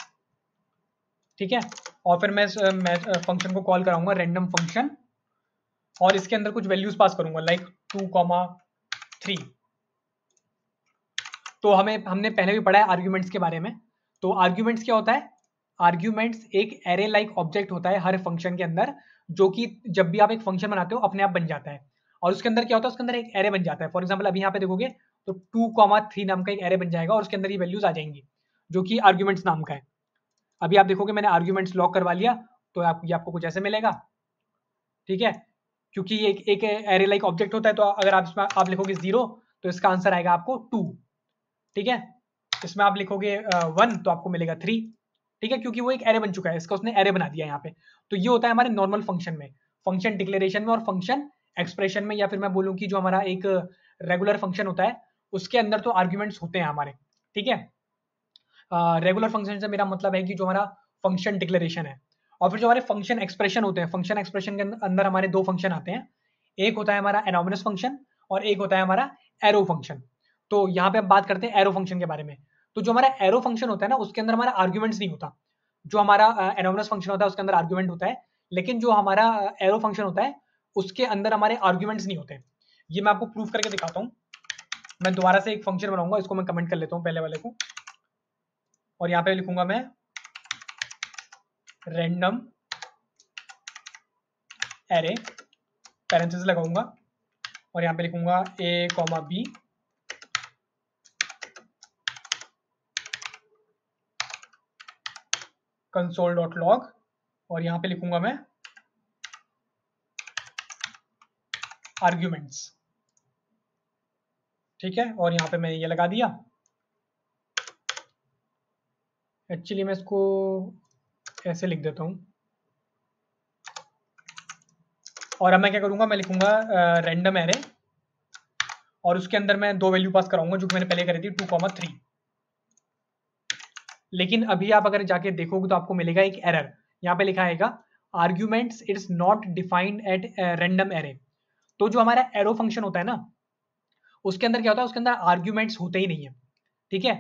ठीक है, और फिर मैं फंक्शन को कॉल कराऊंगा रैंडम फंक्शन, और इसके अंदर कुछ वैल्यूज पास करूंगा लाइक 2,3। तो हमने पहले भी पढ़ा है आर्ग्यूमेंट्स के बारे में। तो आर्ग्यूमेंट्स क्या होता है, आर्ग्यूमेंट्स एक एरे लाइक ऑब्जेक्ट होता है हर फंक्शन के अंदर, जो कि जब भी आप एक फंक्शन बनाते हो अपने आप बन जाता है। और उसके अंदर क्या होता है, उसके अंदर एक एरे बन जाता है। फॉर एग्जाम्पल अभी यहाँ पे देखोगे तो 2,3 नाम का एक एरे बन जाएगा और उसके अंदर ये वैल्यूज आ जाएंगी जो कि आर्ग्यूमेंट्स नाम का है। अभी आप देखोगे मैंने आर्ग्यूमेंट्स लॉक करवा लिया, तो ये आपको कुछ ऐसे मिलेगा। ठीक है, क्योंकि ये एक एरे लाइक ऑब्जेक्ट होता है, तो अगर आप इसमें आप लिखोगे 0 तो इसका आंसर आएगा आपको 2। ठीक है, इसमें आप लिखोगे 1 तो आपको मिलेगा 3। ठीक है, क्योंकि वो एक एरे बन चुका है, इसका उसने एरे बना दिया यहाँ पे। तो ये होता है हमारे नॉर्मल फंक्शन में, फंक्शन डिक्लेरेशन में और फंक्शन एक्सप्रेशन में, या फिर मैं बोलूँ कि जो हमारा एक रेगुलर फंक्शन होता है उसके अंदर तो आर्ग्यूमेंट्स होते हैं हमारे। ठीक है, रेगुलर फंक्शन से मेरा मतलब है कि जो हमारा फंक्शन डिक्लेरेशन है। और फिर जो हमारे फंक्शन एक्सप्रेशन होते हैं, फंक्शन एक्सप्रेशन के अंदर हमारे दो फंक्शन आते हैं, एक होता है हमारा एनोमिनस फंक्शन और एक होता है हमारा एरो फंक्शन। तो यहाँ पे अब बात करते हैं एरो फंक्शन के बारे में। तो जो हमारा एरो फंक्शन होता है ना, उसके अंदर हमारा आर्ग्यूमेंट्स नहीं होता। जो हमारा एनोमिनस फंक्शन होता है उसके अंदर आर्ग्यूमेंट होता है, लेकिन जो हमारा एरो फंक्शन होता है उसके अंदर हमारे आर्ग्यूमेंट्स नहीं होते। ये मैं आपको प्रूफ करके दिखाता हूँ। मैं दोबारा से एक फंक्शन बनाऊंगा, इसको मैं कमेंट कर लेता हूँ पहले वाले को, और यहाँ पे लिखूंगा मैं रैंडम एरे, पैरेंथेसिस लगाऊंगा, और यहाँ पे लिखूंगा a comma b console dot log, और यहाँ पे लिखूंगा मैं आर्ग्यूमेंट्स। ठीक है, और यहाँ पे मैंने ये लगा दिया। एक्चुअली मैं इसको ऐसे लिख देता हूँ, और अब मैं क्या करूंगा, मैं लिखूंगा रैंडम एरे, और उसके अंदर मैं दो वैल्यू पास कराऊंगा जो कि मैंने पहले करी थी 2,3। लेकिन अभी आप अगर जाके देखोगे तो आपको मिलेगा एक एरर, यहाँ पे लिखा आएगा arguments it's not defined at random array. तो जो हमारा एरो फंक्शन होता है ना, उसके अंदर क्या होता है, उसके अंदर आर्ग्यूमेंट्स होते ही नहीं है। ठीक है,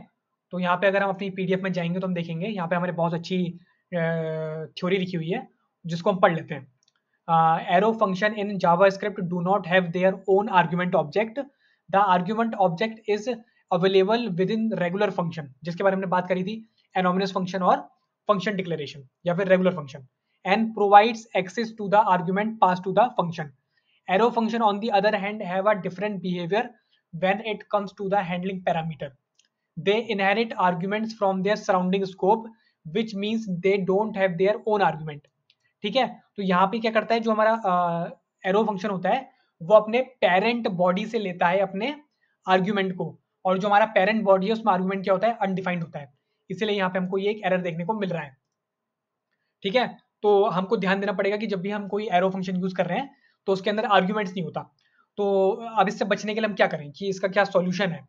तो यहाँ पे अगर हम अपनी पीडीएफ में जाएंगे तो हम देखेंगे यहाँ पे हमारे बहुत अच्छी थ्योरी लिखी हुई है जिसको हम पढ़ लेते हैं। Arrow function in JavaScript do not have their own argument object, the argument object is available with in regular function, जिसके बारे में बात करी थी, एनोमिनस फंक्शन और फंक्शन डिक्लेरेशन या फिर regular function. and provides access to the argument passed to the function. Arrow function on the other hand have a different behavior when it comes to the handling parameter. They inherit arguments from their surrounding scope, which means they don't have their own argument. ठीक है, तो यहाँ पे क्या करता है, जो हमारा एरो फंक्शन होता है वो अपने पेरेंट बॉडी से लेता है अपने आर्ग्यूमेंट को, और जो हमारा पेरेंट बॉडी है उसमें आर्ग्यूमेंट क्या होता है, अनडिफाइंड होता है, इसलिए यहाँ पे हमको ये एक एरर देखने को मिल रहा है। ठीक है, तो हमको ध्यान देना पड़ेगा कि जब भी हम कोई एरो फंक्शन यूज कर रहे हैं तो उसके अंदर आर्ग्यूमेंट्स नहीं होता। तो अब इससे बचने के लिए हम क्या करें कि इसका क्या सॉल्यूशन है,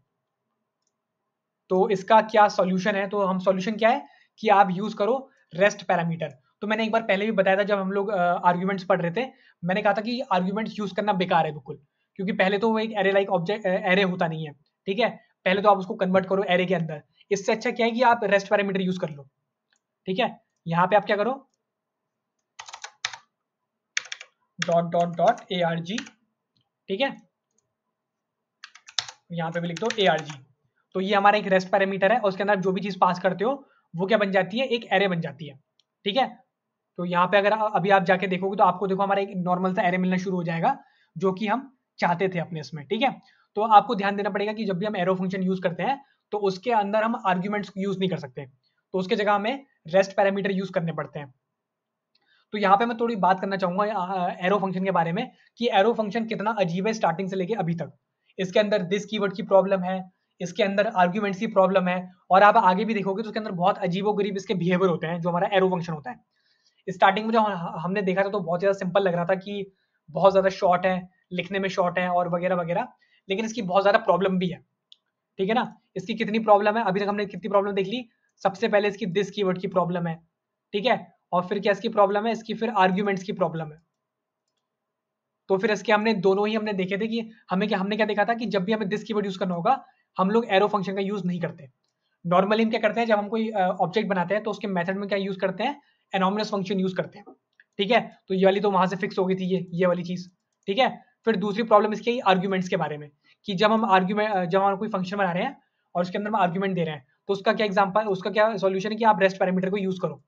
तो इसका क्या सॉल्यूशन है, तो हम सॉल्यूशन क्या है कि आप यूज करो रेस्ट पैरामीटर। तो मैंने एक बार पहले भी बताया था जब हम लोग आर्ग्यूमेंट्स पढ़ रहे थे, मैंने कहा था कि आर्ग्यूमेंट्स यूज करना बेकार है बिल्कुल, क्योंकि पहले तो वो एक एरे लाइक ऑब्जेक्ट एरे होता नहीं है। ठीक है, पहले तो आप उसको कन्वर्ट करो एरे के अंदर, इससे अच्छा क्या है कि आप रेस्ट पैरामीटर यूज कर लो। ठीक है, यहाँ पे आप क्या करो, डॉट डॉट डॉट arg, ठीक है, यहाँ पे भी लिख दो arg। तो ये हमारा एक रेस्ट पैरामीटर है और उसके अंदर जो भी चीज पास करते हो वो क्या बन जाती है, एक एरे बन जाती है। ठीक है, तो यहाँ पे अगर अभी आप जाके देखोगे तो आपको देखो हमारा एक नॉर्मल सा एरे मिलना शुरू हो जाएगा जो कि हम चाहते थे अपने इसमें। ठीक है, तो आपको ध्यान देना पड़ेगा कि जब भी हम एरो फंक्शन यूज करते हैं तो उसके अंदर हम आर्ग्यूमेंट्स यूज नहीं कर सकते, तो उसके जगह हमें रेस्ट पैरामीटर यूज करने पड़ते हैं। तो यहाँ पे मैं थोड़ी बात करना चाहूंगा एरो फंक्शन के बारे में कि एरो फंक्शन कितना अजीब है स्टार्टिंग से लेके अभी तक। इसके अंदर दिस कीवर्ड की प्रॉब्लम है, इसके अंदर आर्ग्यूमेंट्स की प्रॉब्लम है, और आप आगे भी देखोगे तो उसके अंदर बहुत अजीबोगरीब इसके बिहेवियर होते हैं जो हमारा एरो फंक्शन होता है। स्टार्टिंग में जो हमने देखा था तो बहुत ज्यादा सिंपल लग रहा था कि बहुत ज्यादा शॉर्ट है, लिखने में शॉर्ट है और वगैरह वगैरह, लेकिन इसकी बहुत ज्यादा प्रॉब्लम भी है। ठीक है ना, इसकी कितनी प्रॉब्लम है, अभी तक हमने कितनी प्रॉब्लम देख ली। सबसे पहले इसकी दिस कीवर्ड की प्रॉब्लम है, ठीक है, और फिर क्या इसकी प्रॉब्लम है, इसकी फिर आर्ग्यूमेंट्स की प्रॉब्लम है। तो फिर इसके हमने दोनों ही हमने देखे थे कि हमने क्या देखा था कि जब भी हमें दिस कीवर्ड यूज करना होगा हम लोग एरो फंक्शन का यूज नहीं करते। नॉर्मली हम क्या करते हैं, जब हम कोई ऑब्जेक्ट बनाते हैं तो उसके मेथड में क्या यूज करते हैं, एनोमलस फंक्शन यूज करते हैं। ठीक है, तो ये वाली तो वहां से फिक्स हो गई थी ये वाली चीज। ठीक है, फिर दूसरी प्रॉब्लम इसकी आर्ग्यूमेंट्स के बारे में कि जब हम कोई फंक्शन बना रहे हैं और उसके अंदर हम आर्ग्यूमेंट दे रहे हैं तो उसका क्या एग्जाम्पल, उसका क्या सॉल्यूशन है कि आप रेस्ट पैरामीटर को यूज करो।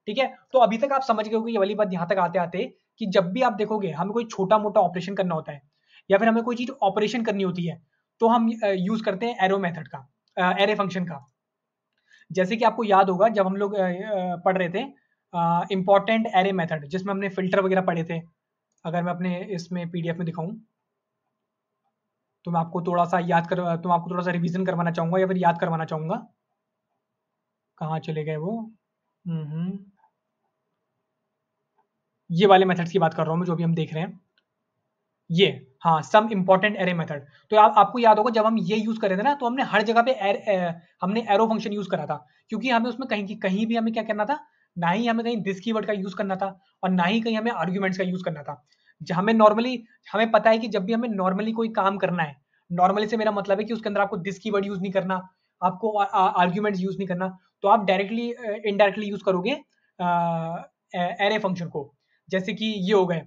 ठीक है, तो अभी तक आप समझ गए होंगे ये वाली बात यहाँ तक आते आते कि जब भी आप देखोगे हमें कोई छोटा मोटा ऑपरेशन करना होता है या फिर हमें कोई चीज ऑपरेशन करनी होती है तो हम यूज करते हैं एरो मेथड का, एरे फंक्शन का। जैसे कि आपको याद होगा जब हम लोग पढ़ रहे थे इंपॉर्टेंट एरे मेथड, जिसमें हमने फिल्टर वगैरह पढ़े थे। अगर मैं अपने इसमें पीडीएफ में दिखाऊं तो मैं आपको थोड़ा सा रिवीजन करवाना चाहूंगा या फिर याद करवाना चाहूंगा। कहाँ चले गए वो, ये वाले मेथड्स की बात कर रहा हूँ मैं जो भी हम देख रहे हैं ये, हाँ, सम इंपॉर्टेंट एरे मेथड। तो आपको याद होगा जब हम ये यूज कर रहे थे ना तो हमने हर जगह पे हमने एरो फंक्शन यूज करा था, क्योंकि हमें उसमें कहीं भी हमें क्या करना था, ना ही हमें कहीं दिस कीवर्ड का यूज करना था और ना ही कहीं हमें आर्ग्यूमेंट्स का यूज करना था। हमें पता है कि जब भी हमें नॉर्मली कोई काम करना है, नॉर्मली से मेरा मतलब है कि उसके अंदर आपको दिस कीवर्ड यूज नहीं करना, आपको आर्ग्यूमेंट्स यूज नहीं करना, तो आप डायरेक्टली इनडायरेक्टली यूज करोगे एरे फंक्शन को। जैसे कि ये हो गए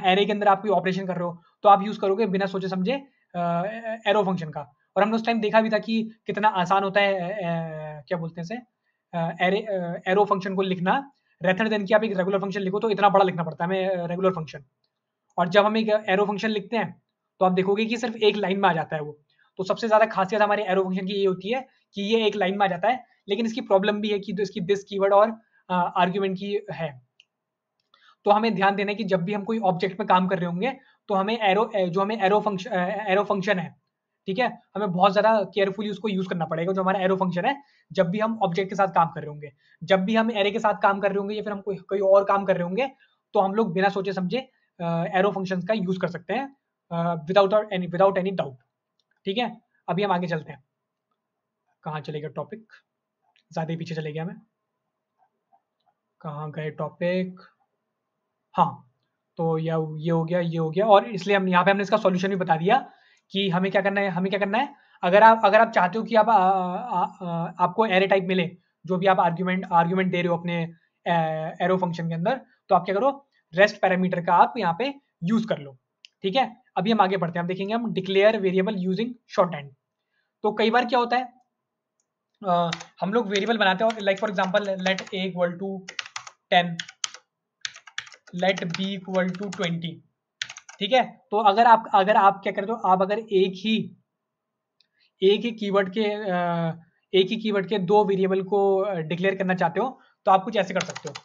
एरे के अंदर आप कोई ऑपरेशन कर रहे हो तो आप यूज करोगे बिना सोचे समझे एरो फंक्शन का। और हमने उस टाइम देखा भी था कि कितना आसान होता है क्या बोलते हैं इसे, एरो फंक्शन को लिखना, रेथर देन कि आप एक रेगुलर फंक्शन लिखो तो इतना बड़ा लिखना पड़ता है हमें रेगुलर फंक्शन। और जब हम एक एरो फंक्शन लिखते हैं तो आप देखोगे कि सिर्फ एक लाइन में आ जाता है वो। तो सबसे ज्यादा खासियत हमारे एरो फंक्शन की ये होती है कि ये एक लाइन में आ जाता है, लेकिन इसकी प्रॉब्लम भी है कि इसकी दिस कीवर्ड और आर्ग्यूमेंट की है। तो हमें ध्यान देना है कि जब भी हम कोई ऑब्जेक्ट में काम कर रहे होंगे तो हमें एरो फंक्शन है, ठीक है, हमें बहुत ज्यादा केयरफुली उसको यूज करना पड़ेगा जो हमारा एरो फंक्शन है, जब भी हम ऑब्जेक्ट के साथ काम कर रहे होंगे। जब भी हम एरे के साथ काम कर रहे होंगे या फिर हम कोई और काम कर रहे होंगे तो हम लोग बिना सोचे समझे एरो फंक्शन का यूज कर सकते हैं विदाउट एनी डाउट। ठीक है, अभी हम आगे चलते हैं। कहाँ चले गया टॉपिक, ज्यादा ही पीछे चले गया मैं, कहाँ गए टॉपिक, हाँ, तो ये हो गया और इसलिए हम यहाँ पे हमने इसका सॉल्यूशन भी बता दिया कि हमें क्या करना है। अगर आप चाहते हो कि आपको एरे टाइप मिले, जो भी आप आर्ग्यूमेंट दे रहे हो अपने एरो फंक्शन के अंदर, तो आप क्या करो, रेस्ट पैरामीटर का आप यहाँ पे यूज कर लो। ठीक है, अभी हम आगे बढ़ते हैं, हम देखेंगे हम declare variable using short hand. तो कई बार क्या होता है, हम लोग वेरिएबल बनाते हैं, like for example let a equal to 10, let b equal to 20। ठीक है, तो अगर आप क्या करते हो, आप अगर एक ही कीवर्ड के दो वेरिएबल को डिक्लेयर करना चाहते हो तो आप कुछ ऐसे कर सकते हो,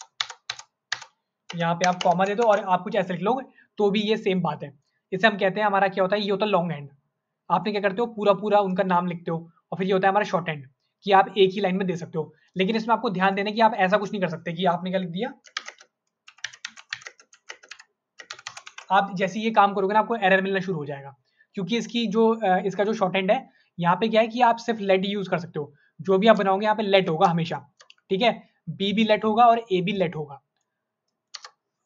यहाँ पे आप कॉमा दे दो और आप कुछ ऐसे लिख लो, तो भी ये सेम बात है। इसे हम कहते हैं, हमारा क्या होता है, ये होता है लॉन्ग हैंड। आपने क्या करते हो, पूरा पूरा उनका नाम लिखते हो, और फिर ये होता है हमारा शॉर्ट हैंड, कि आप एक ही लाइन में दे सकते हो। लेकिन इसमें आपको ध्यान देना कि आप ऐसा कुछ नहीं कर सकते कि आपने क्या लिख दिया, आप जैसे ये काम करोगे ना आपको एरर मिलना शुरू हो जाएगा, क्योंकि इसका जो शॉर्ट हैंड है, यहाँ पे क्या है कि आप सिर्फ लेट यूज कर सकते हो। जो भी आप बनाओगे यहाँ पे लेट होगा हमेशा, ठीक है, बी भी लेट होगा और ए भी लेट होगा।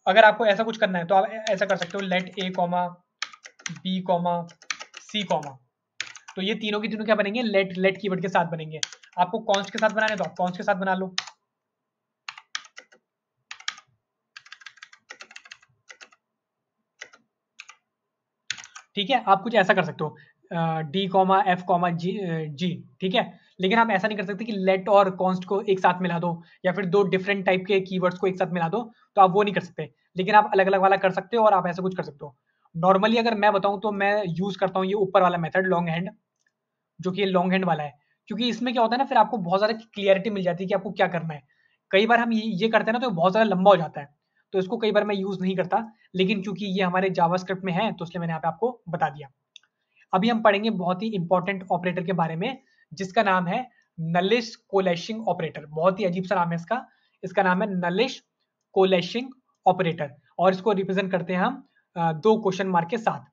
अगर आपको ऐसा कुछ करना है तो आप ऐसा कर सकते हो, लेट ए comma B comma C comma, तो ये तीनों की तीनों क्या बनेंगे, लेट कीवर्ड के साथ बनेंगे। आपको कॉन्स्ट के साथ बनाने तो आप कॉन्स्ट के साथ बना लो। ठीक है, आप कुछ ऐसा कर सकते हो, डी कॉमा एफ कॉमा जी, ठीक है। लेकिन आप ऐसा नहीं कर सकते कि लेट और कॉन्स्ट को एक साथ मिला दो, या फिर दो डिफरेंट टाइप के कीवर्ड्स को एक साथ मिला दो, तो आप वो नहीं कर सकते। लेकिन आप अलग अलग वाला कर सकते हो, और आप ऐसा कुछ कर सकते हो। नॉर्मली अगर मैं बताऊं तो मैं यूज करता हूँ ये ऊपर वाला मेथड लॉन्ग हैंड, जो कि ये लॉन्ग हैंड वाला है, क्योंकि इसमें क्या होता है ना, फिर आपको बहुत ज़्यादा क्लियरिटी मिल जाती है कि आपको क्या करना है। कई बार हम ये करते हैं ना तो बहुत ज़्यादा लंबा हो जाता है, तो इसको कई बार मैं यूज़ नहीं करता, लेकिन क्योंकि ये हमारे जावास्क्रिप्ट में है तो इसलिए मैंने यहाँ पे आपको बता दिया। अभी हम पढ़ेंगे बहुत ही इंपॉर्टेंट ऑपरेटर के बारे में, जिसका नाम है नलिश कोलेशिंग ऑपरेटर। बहुत ही अजीब सा नाम है इसका। इसका नाम है नलिश कोलेशिंग ऑपरेटर, और इसको रिप्रेजेंट करते हैं हम दो क्वेश्चन मार्क के साथ।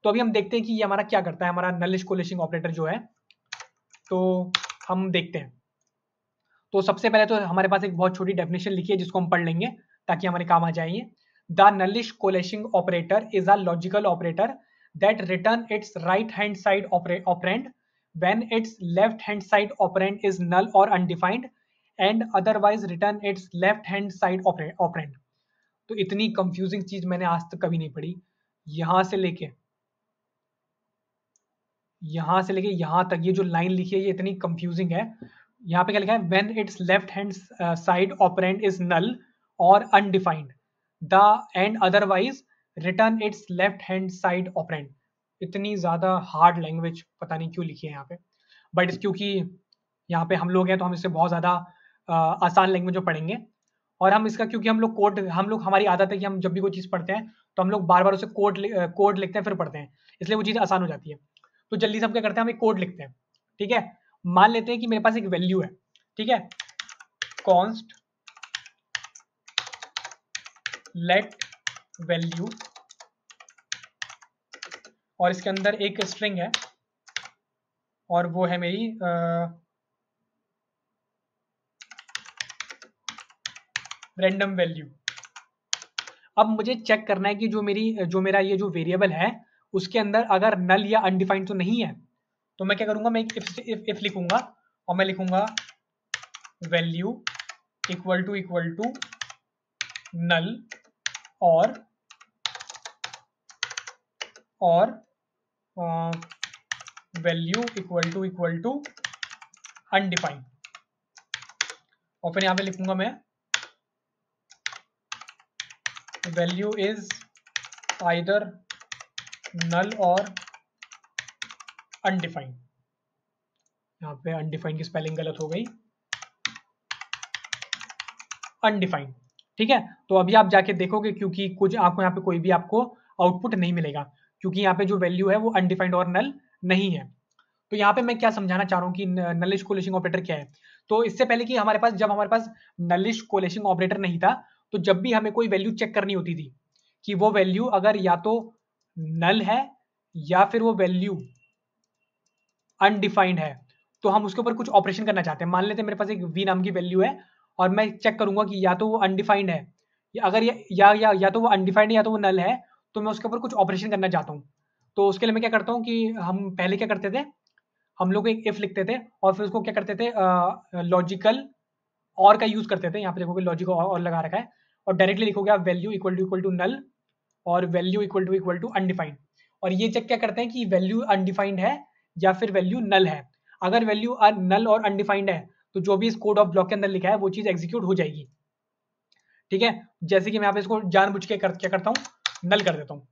तो अभी हम देखते हैं कि ये हमारा क्या करता है, हमारा नलिश कोलेशिंग ऑपरेटर जो है, तो हम देखते हैं। तो सबसे पहले तो हमारे पास एक बहुत छोटी डेफिनेशन लिखी है जिसको हम पढ़ लेंगे ताकि हमारे काम आ जाए। The nullish coalescing operator is a logical operator that return its right hand side operand when its left hand side operand is null or undefined and otherwise return its left hand side operand। तो इतनी confusing चीज मैंने आज तक कभी नहीं पढ़ी। यहां से लेके यहां तक ये जो लाइन लिखी है ये इतनी कंफ्यूजिंग है। यहाँ पे क्या लिखा है, when its left hand side operand is null or undefined the and otherwise return its left hand side operand। इतनी ज्यादा हार्ड लैंग्वेज पता नहीं क्यों लिखी है यहाँ पे, बट क्योंकि यहाँ पे हम लोग हैं तो हम इससे बहुत ज्यादा आसान लैंग्वेज में पढ़ेंगे। और हम इसका, क्योंकि हमारी आदत है कि हम जब भी कोई चीज पढ़ते हैं तो हम लोग बार बार उसे कोड लिखते हैं फिर पढ़ते हैं, इसलिए वो चीज आसान हो जाती है। तो जल्दी से हम क्या करते हैं, हम एक कोड लिखते हैं। ठीक है, मान लेते हैं कि मेरे पास एक वैल्यू है, ठीक है, कॉन्स्ट लेट वैल्यू, और इसके अंदर एक स्ट्रिंग है और वो है मेरी रैंडम वैल्यू। अब मुझे चेक करना है कि जो मेरा ये जो वेरिएबल है उसके अंदर अगर नल या अनडिफाइंड तो नहीं है, तो मैं क्या करूंगा, मैं एक इफ लिखूंगा और मैं लिखूंगा वैल्यू इक्वल टू नल और वैल्यू इक्वल टू अनडिफाइंड, और फिर यहाँ पे लिखूंगा मैं वैल्यू इज आइदर नल और अनडिफाइंड। यहाँ पे अनडिफाइंड की स्पेलिंग गलत हो गई, अनडिफाइंड। ठीक है, तो अभी आप जाके देखोगे क्योंकि कुछ आपको यहाँ पे कोई भी आपको आउटपुट नहीं मिलेगा, क्योंकि यहाँ पे जो वैल्यू है वो अनडिफाइंड और नल नहीं है। तो यहाँ पे मैं क्या समझाना चाह रहा हूँ कि नलिश कोलेशिंग ऑपरेटर क्या है। तो इससे पहले कि जब हमारे पास नलिश कोलेशिंग ऑपरेटर नहीं था, तो जब भी हमें कोई वैल्यू चेक करनी होती थी कि वो वैल्यू अगर या तो नल है या फिर वो वैल्यू अनडिफाइंड है, तो हम उसके ऊपर कुछ ऑपरेशन करना चाहते हैं। मान लेते हैं मेरे पास एक वी नाम की वैल्यू है और मैं चेक करूंगा कि या तो वो अनडिफाइंड है, या अगर या तो वो अनडिफाइंड है या तो वो नल है, तो मैं उसके ऊपर कुछ ऑपरेशन करना चाहता हूँ। तो उसके लिए मैं क्या करता हूँ कि हम पहले क्या करते थे, हम लोग एक इफ लिखते थे और फिर उसको क्या करते थे, लॉजिकल और का यूज करते थे। यहाँ पे देखोगे लॉजिक और लगा रखा है, और डायरेक्टली लिखोगे आप वैल्यू इक्वल टू नल और वैल्यू इक्वल टू अनडिफाइंड, और ये चेक क्या करते हैं कि वैल्यू अनडिफाइंड है या फिर वैल्यू नल है। अगर वैल्यू नल और अनडिफाइंड है तो जो भी इस कोड ऑफ ब्लॉक के अंदर लिखा है वो चीज एग्जीक्यूट हो जाएगी। ठीक है, जैसे कि मैं यहाँ पे इसको जानबूझ के क्या करता हूँ, नल कर देता हूँ।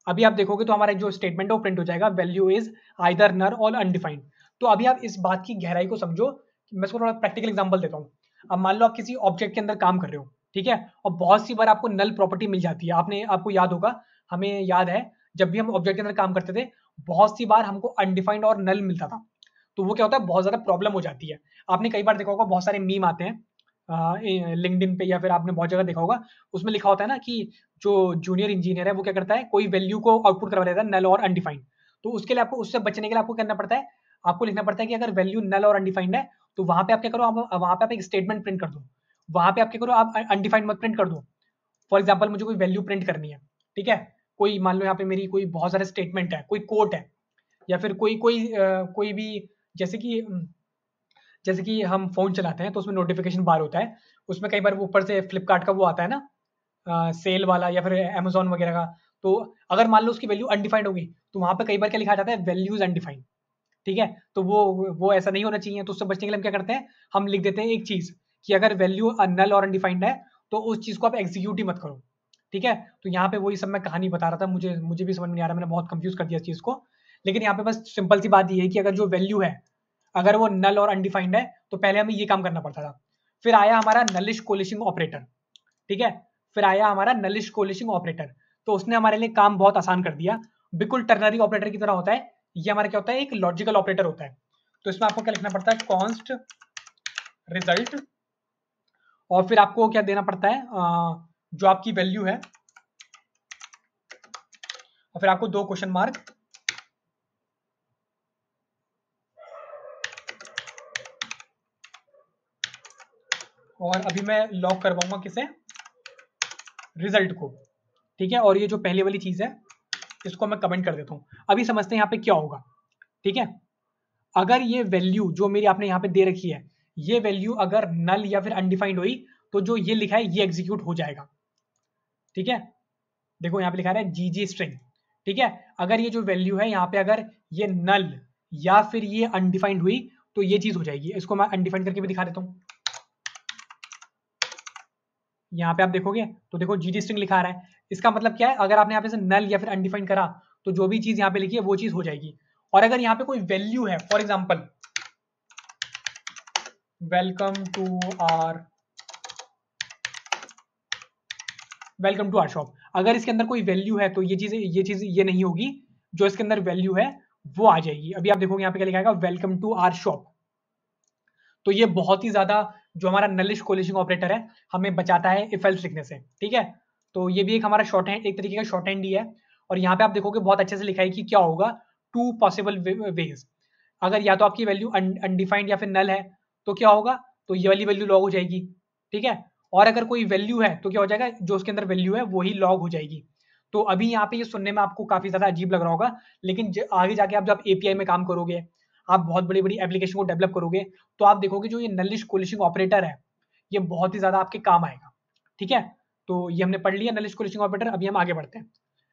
अभी आप देखोगे तो हमारा जो स्टेटमेंट है वो प्रिंट हो जाएगा, वैल्यू इज आइदर नल और अनडिफाइंड। तो अभी आप इस बात की गहराई को समझो, मैं इसको थोड़ा प्रैक्टिकल एग्जांपल देता हूँ। अब मान लो आप किसी ऑब्जेक्ट के अंदर काम कर रहे हो, ठीक है, और बहुत सी बार आपको नल प्रॉपर्टी मिल जाती है। आपको याद होगा, हमें याद है जब भी हम ऑब्जेक्ट के अंदर काम करते थे, बहुत सी बार हमको अनडिफाइंड और नल मिलता था। तो वो क्या होता है, बहुत ज्यादा प्रॉब्लम हो जाती है। आपने कई बार देखा होगा, बहुत सारे मीम आते हैं लिंक्डइन पे, या फिर आपने बहुत जगह देखा होगा, उसमें लिखा होता है ना कि जो जूनियर इंजीनियर है वो क्या करता है, कोई वैल्यू को आउटपुट करवा देता है नल और अनडिफाइंड। तो उसके लिए आपको, उससे बचने के लिए आपको करना पड़ता है, आपको लिखना पड़ता है कि अगर वैल्यू नल और अनडिफाइंड है तो वहां पे आप क्या करो, आप वहां पे आप एक स्टेटमेंट प्रिंट कर दो। वहां पे आप क्या करो, आप अनडिफाइंड मत प्रिंट कर दो। फॉर एग्जाम्पल मुझे कोई वैल्यू प्रिंट करनी है, ठीक है, कोई मान लो यहाँ पे मेरी कोई बहुत सारे स्टेटमेंट है, कोई कोट है, या फिर कोई भी, जैसे कि जैसे कि हम फोन चलाते हैं तो उसमें नोटिफिकेशन बार होता है, उसमें कई बार वो ऊपर से फ्लिपकार्ट का वो आता है ना, सेल वाला, या फिर अमेजोन वगैरह का। तो अगर मान लो उसकी वैल्यू अनडिफाइंड होगी, तो वहां पे कई बार क्या लिखा जाता है, वैल्यूज अनडिफाइंड। ठीक है, तो वो ऐसा नहीं होना चाहिए। तो उससे बचने के लिए हम क्या करते हैं, हम लिख देते हैं एक चीज कि अगर वैल्यू नल और अनडिफाइंड है तो उस चीज को आप एग्जीक्यूट ही मत करो। ठीक है, तो यहाँ पे वही सब मैं कहानी बता रहा था, मुझे मुझे भी समझ में नहीं आ रहा, मैंने बहुत कंफ्यूज कर दिया इस चीज को। लेकिन यहाँ पे बस सिंपल सी बात ये है कि अगर जो वैल्यू है, अगर वो नल और अनडिफाइंड है, तो पहले हमें ये काम करना पड़ता था। फिर आया हमारा नलिश कोलिशिंग ऑपरेटर। ठीक है, फिर आया हमारा नलिश कोलिशिंग ऑपरेटर, तो उसने हमारे लिए काम बहुत आसान कर दिया, बिल्कुल टर्नरी ऑपरेटर की तरह होता है। ये हमारा क्या होता है, एक लॉजिकल ऑपरेटर होता है। तो इसमें आपको क्या लिखना पड़ता है, कॉन्स्ट रिजल्ट, और फिर आपको क्या देना पड़ता है, जो आपकी वैल्यू है, और फिर आपको 2 क्वेश्चन मार्क, और अभी मैं लॉक करवाऊंगा किसे, रिजल्ट को। ठीक है, और ये जो पहले वाली चीज है इसको मैं कमेंट कर देता हूँ। अभी समझते हैं यहाँ पे क्या होगा। ठीक है, अगर ये वैल्यू जो मेरी आपने यहाँ पे दे रखी है, ये वैल्यू अगर नल या फिर अनडिफाइंड हुई, तो जो ये लिखा है ये एग्जीक्यूट हो जाएगा। ठीक है, देखो यहाँ पे लिखा है जीजी स्ट्रिंग। ठीक है, अगर ये जो वैल्यू है यहाँ पे अगर ये नल या फिर ये अनडिफाइंड हुई, तो ये चीज हो जाएगी। इसको मैं अनडिफाइंड करके भी दिखा देता हूँ। यहाँ पे आप देखोगे तो देखो जीडी स्ट्रिंग लिखा आ रहा है, इसका मतलब क्या है, अगर आपने यहाँ पे से नल या फिर अनडिफाइंड करा, तो जो भी चीज यहाँ पे लिखी है वो चीज हो जाएगी। और अगर यहाँ पे कोई वैल्यू है, for example welcome to our shop, अगर इसके अंदर कोई वैल्यू है तो ये चीज ये नहीं होगी, जो इसके अंदर वैल्यू है वो आ जाएगी। अभी आप देखोगे यहाँ पे क्या लिखा है, वेलकम टू आर शॉप। तो ये बहुत ही ज्यादा, जो हमारा नलिश कोलिशिंग ऑपरेटर है, हमें बचाता है इफ एल्स लिखने से। ठीक है, तो ये भी एक हमारा शॉर्ट हैंड, एक तरीके का शॉर्ट हैंड ही है। और यहाँ पे आप देखोगे बहुत अच्छे से लिखा है कि क्या होगा, 2 पॉसिबल वेज। अगर या तो आपकी वैल्यू अनडिफाइंड या फिर नल है, तो क्या होगा, तो ये वाली वैल्यू लॉग हो जाएगी। ठीक है, और अगर कोई वैल्यू है तो क्या हो जाएगा, जो उसके अंदर वैल्यू है वही लॉग हो जाएगी। तो अभी यहाँ पे ये सुनने में आपको काफी ज्यादा अजीब लग रहा होगा, लेकिन आगे जाके आप जब एपीआई में काम करोगे, आप बहुत बड़ी बड़ी एप्लीकेशन को डेवलप करोगे, तो आप देखोगे जो ये नलिश कोलिशिंग ऑपरेटर है, ये बहुत ही ज्यादा आपके काम आएगा। ठीक है, तो ये हमने पढ़ लिया नलिश कोलिशिंग ऑपरेटर। अभी हम आगे बढ़ते हैं,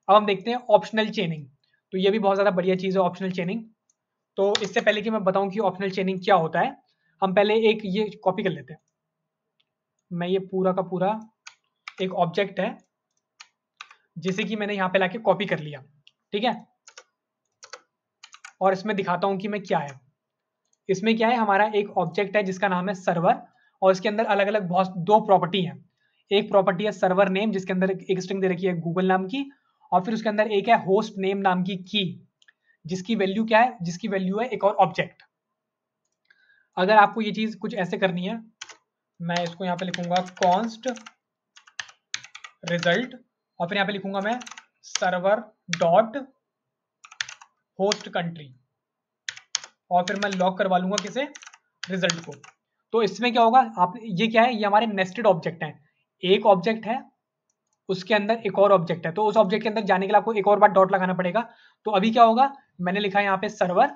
अब हम देखते हैं ऑप्शनल चेनिंग। तो ये भी बहुत ज्यादा बढ़िया चीज है ऑप्शनल चेनिंग। तो इससे पहले कि मैं बताऊं कि ऑप्शनल चेनिंग क्या होता है, हम पहले एक ये कॉपी कर लेते हैं। मैं ये पूरा का पूरा एक ऑब्जेक्ट है जिसे कि मैंने यहाँ पे लाके कॉपी कर लिया। ठीक है, और इसमें दिखाता हूं कि मैं क्या है। इसमें क्या है, हमारा एक ऑब्जेक्ट है जिसका नाम है सर्वर, और इसके अंदर अलग अलग बहुत 2 प्रॉपर्टी हैं। एक प्रॉपर्टी है सर्वर नेम, जिसके अंदर एक स्ट्रिंग दे रखी है गूगल नाम की, और फिर उसके अंदर एक है होस्ट नेम नाम की की, जिसकी वैल्यू क्या है, जिसकी वैल्यू है एक और ऑब्जेक्ट। अगर आपको ये चीज कुछ ऐसे करनी है, मैं इसको यहाँ पे लिखूंगा कॉन्स्ट रिजल्ट, और फिर यहाँ पे लिखूंगा मैं सर्वर डॉट होस्ट कंट्री, और फिर मैं लॉक करवा लूंगा किसे, रिजल्ट को। तो इसमें क्या होगा, आप ये क्या है, ये हमारे नेस्टेड ऑब्जेक्ट हैं। एक ऑब्जेक्ट है, उसके अंदर एक और ऑब्जेक्ट है, तो उस ऑब्जेक्ट के अंदर जाने के लिए आपको एक और बार डॉट लगाना पड़ेगा। तो अभी क्या होगा, मैंने लिखा है यहाँ पे सर्वर,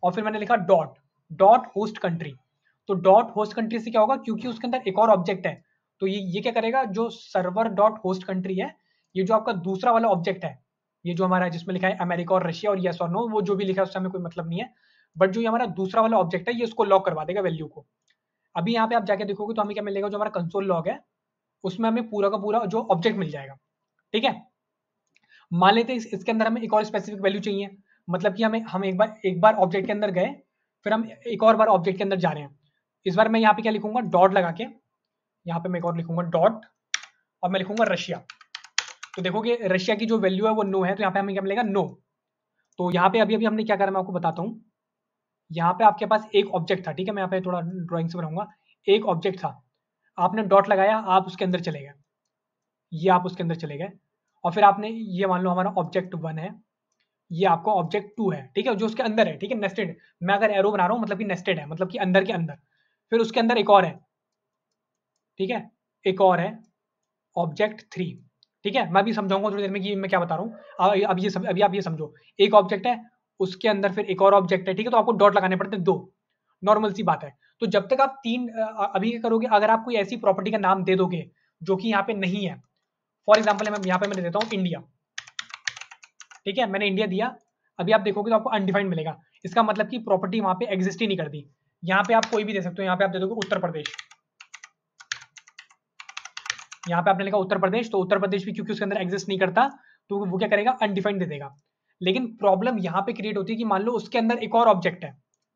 और फिर मैंने लिखा डॉट डॉट होस्ट कंट्री। तो डॉट होस्ट कंट्री से क्या होगा, क्योंकि उसके अंदर एक और ऑब्जेक्ट है, तो ये क्या करेगा, जो सर्वर डॉट होस्ट कंट्री है, ये जो आपका दूसरा वाला ऑब्जेक्ट है, ये जो हमारा जिसमें लिखा है अमेरिका और रशिया और यस और नो, वो जो भी लिखा है उससे हमें कोई मतलब नहीं है, बट जो ये हमारा दूसरा वाला ऑब्जेक्ट है, ये उसको लॉक करवा देगा वैल्यू को। अभी यहाँ पे आप जाके देखोगे तो हमें क्या मिलेगा, जो हमारा कंसोल लॉग है उसमें हमें पूरा का पूरा जो ऑब्जेक्ट मिल जाएगा। ठीक है, मान लेते हैं इसके अंदर हमें एक और स्पेसिफिक वैल्यू चाहिए, मतलब कि हम एक बार ऑब्जेक्ट के अंदर गए, फिर हम एक और बार ऑब्जेक्ट के अंदर जा रहे हैं। इस बार मैं यहाँ पे क्या लिखूंगा, डॉट लगा के, यहाँ पे मैं एक और लिखूंगा डॉट, और मैं लिखूंगा रशिया। तो देखोगे रशिया की जो वैल्यू है वो नो है, तो यहाँ पे हमें क्या मिलेगा, नो। तो यहाँ पे अभी अभी हमने क्या करा मैं आपको बताता हूँ। यहाँ पे आपके पास एक ऑब्जेक्ट था, ठीक है, मैं यहाँ पे थोड़ा ड्राइंग से बनाऊंगा। एक ऑब्जेक्ट था, आपने डॉट लगाया, आप उसके अंदर चले गए, ये आप उसके अंदर चले गए, और फिर आपने ये मान लो हमारा ऑब्जेक्ट 1 है, ये आपका ऑब्जेक्ट 2 है, ठीक है, जो उसके अंदर है, ठीक है, नेस्टेड। मैं अगर एरो बना रहा हूँ मतलब कि नेस्टेड है, मतलब कि अंदर के अंदर। फिर उसके अंदर एक और है, ठीक है, एक और है ऑब्जेक्ट 3। ठीक है, मैं अभी समझाऊंगा थोड़ी देर में कि मैं क्या बता रहा हूँ। अभी आप ये समझो, एक ऑब्जेक्ट है, उसके अंदर फिर एक और ऑब्जेक्ट है, ठीक है, तो आपको डॉट लगाने पड़ते हैं 2, नॉर्मल सी बात है। तो जब तक आप अभी क्या करोगे, अगर आप कोई ऐसी प्रॉपर्टी का नाम दे दोगे जो कि यहाँ पे नहीं है, फॉर एग्जाम्पल यहाँ पे मैं देता हूँ इंडिया, ठीक है, मैंने इंडिया दिया। अभी आप देखोगे तो आपको अनडिफाइंड मिलेगा, इसका मतलब कि प्रॉपर्टी वहां पे एग्जिस्ट ही नहीं करती। यहाँ पे आप कोई भी दे सकते हो, यहाँ पे आप दे दोगे उत्तर प्रदेश, यहाँ पे आपने लिखा उत्तर प्रदेश, तो उत्तर प्रदेश भी क्योंकि उसके अंदर एग्जिस्ट नहीं करता, तो वो क्या करेगा, अनडिफाइंड दे देगा। लेकिन प्रॉब्लम यहाँ पे क्रिएट होती है कि मान लो उसके अंदर एक और ऑब्जेक्ट है,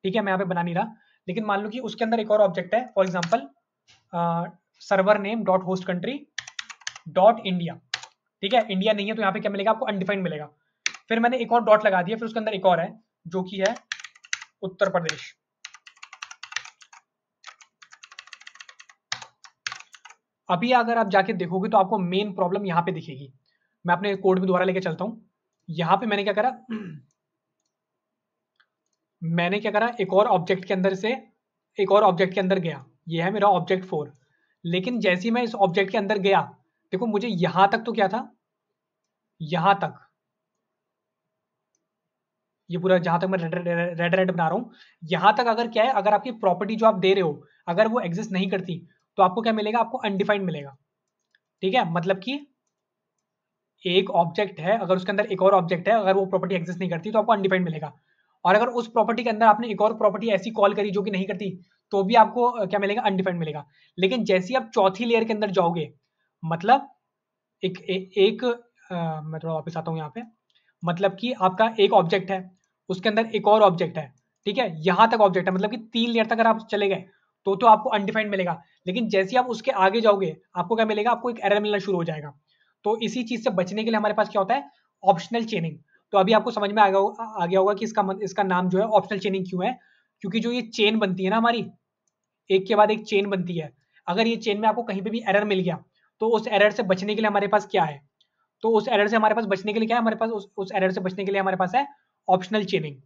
ठीक है, मैं यहाँ पे बना नहीं रहा, लेकिन मान लो कि उसके अंदर एक और ऑब्जेक्ट है, for example server name dot host country dot India, ठीक है, इंडिया नहीं है तो यहाँ पे क्या मिलेगा आपको, अनडिफाइंड मिलेगा। फिर मैंने एक और डॉट लगा दिया, फिर उसके अंदर एक और है जो कि है उत्तर प्रदेश। अभी अगर आप जाके देखोगे तो आपको मेन प्रॉब्लम यहाँ पे दिखेगी। मैं अपने कोड में दोबारा लेके चलता हूँ। यहाँ पे मैंने क्या करा, मैंने क्या करा, एक और ऑब्जेक्ट के अंदर से एक और ऑब्जेक्ट के अंदर गया, ये है मेरा ऑब्जेक्ट 4। लेकिन जैसे ही मैं इस ऑब्जेक्ट के अंदर गया, देखो मुझे यहां तक तो क्या था, यहां तक, ये पूरा जहां तक मैं रेड रेड बना रहा हूं, यहां तक अगर क्या है, अगर आपकी प्रॉपर्टी जो आप दे रहे हो अगर वो एग्जिस्ट नहीं करती, तो आपको क्या मिलेगा, आपको अनडिफाइंड मिलेगा। ठीक है, मतलब कि एक ऑब्जेक्ट है, अगर उसके अंदर एक और ऑब्जेक्ट है, अगर वो प्रॉपर्टी एग्जिस्ट नहीं करती तो आपको अनडिफाइंड मिलेगा। और अगर उस प्रॉपर्टी के अंदर आपने एक और प्रॉपर्टी ऐसी कॉल करी जो कि नहीं करती, तो भी आपको क्या मिलेगा, अनडिफाइंड मिलेगा। लेकिन जैसे ही आप चौथी लेयर के अंदर जाओगे, मतलब मैं थोड़ा वापस आता हूँ यहाँ पे, मतलब कि आपका एक ऑब्जेक्ट है, उसके अंदर एक और ऑब्जेक्ट है, ठीक है, यहां तक ऑब्जेक्ट है, मतलब कि 3 लेयर तक अगर आप चले गए तो आपको अनडिफाइंड मिलेगा। लेकिन जैसे ही आप उसके आगे जाओगे, आपको क्या मिलेगा, आपको एक एरर मिलना शुरू हो जाएगा। तो इसी चीज से बचने के लिए हमारे पास क्या होता है, ऑप्शनल चेनिंग। तो अभी आपको समझ में आ गया होगा कि इसका नाम जो है ऑप्शनल चेनिंग क्यों है, क्योंकि जो ये चेन बनती है ना हमारी, एक के बाद एक चेन बनती है, अगर ये चेन में आपको कहीं पे भी एरर मिल गया, तो उस एरर से बचने के लिए हमारे पास क्या है, तो उस एरर से हमारे पास बचने के लिए क्या है, हमारे पास उस एरर से बचने के लिए हमारे पास है ऑप्शनल चेनिंग।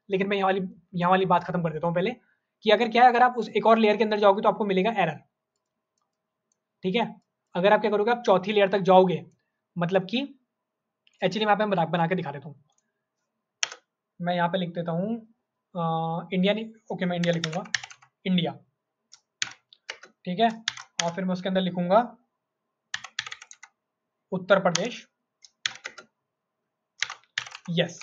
लेकिन मैं यहाँ वाली बात खत्म कर देता हूँ पहले, कि अगर क्या है, अगर आप उस एक और लेयर के अंदर जाओगे तो आपको मिलेगा एरर। ठीक है, अगर आप क्या करोगे, आप चौथी लेयर तक जाओगे, मतलब कि एक्चुअली मैं बना के दिखा देता हूँ। मैं यहाँ पे लिख देता हूँ इंडिया, नहीं, ओके, मैं इंडिया लिखूंगा, इंडिया, ठीक है, और फिर मैं उसके अंदर लिखूंगा उत्तर प्रदेश, यस।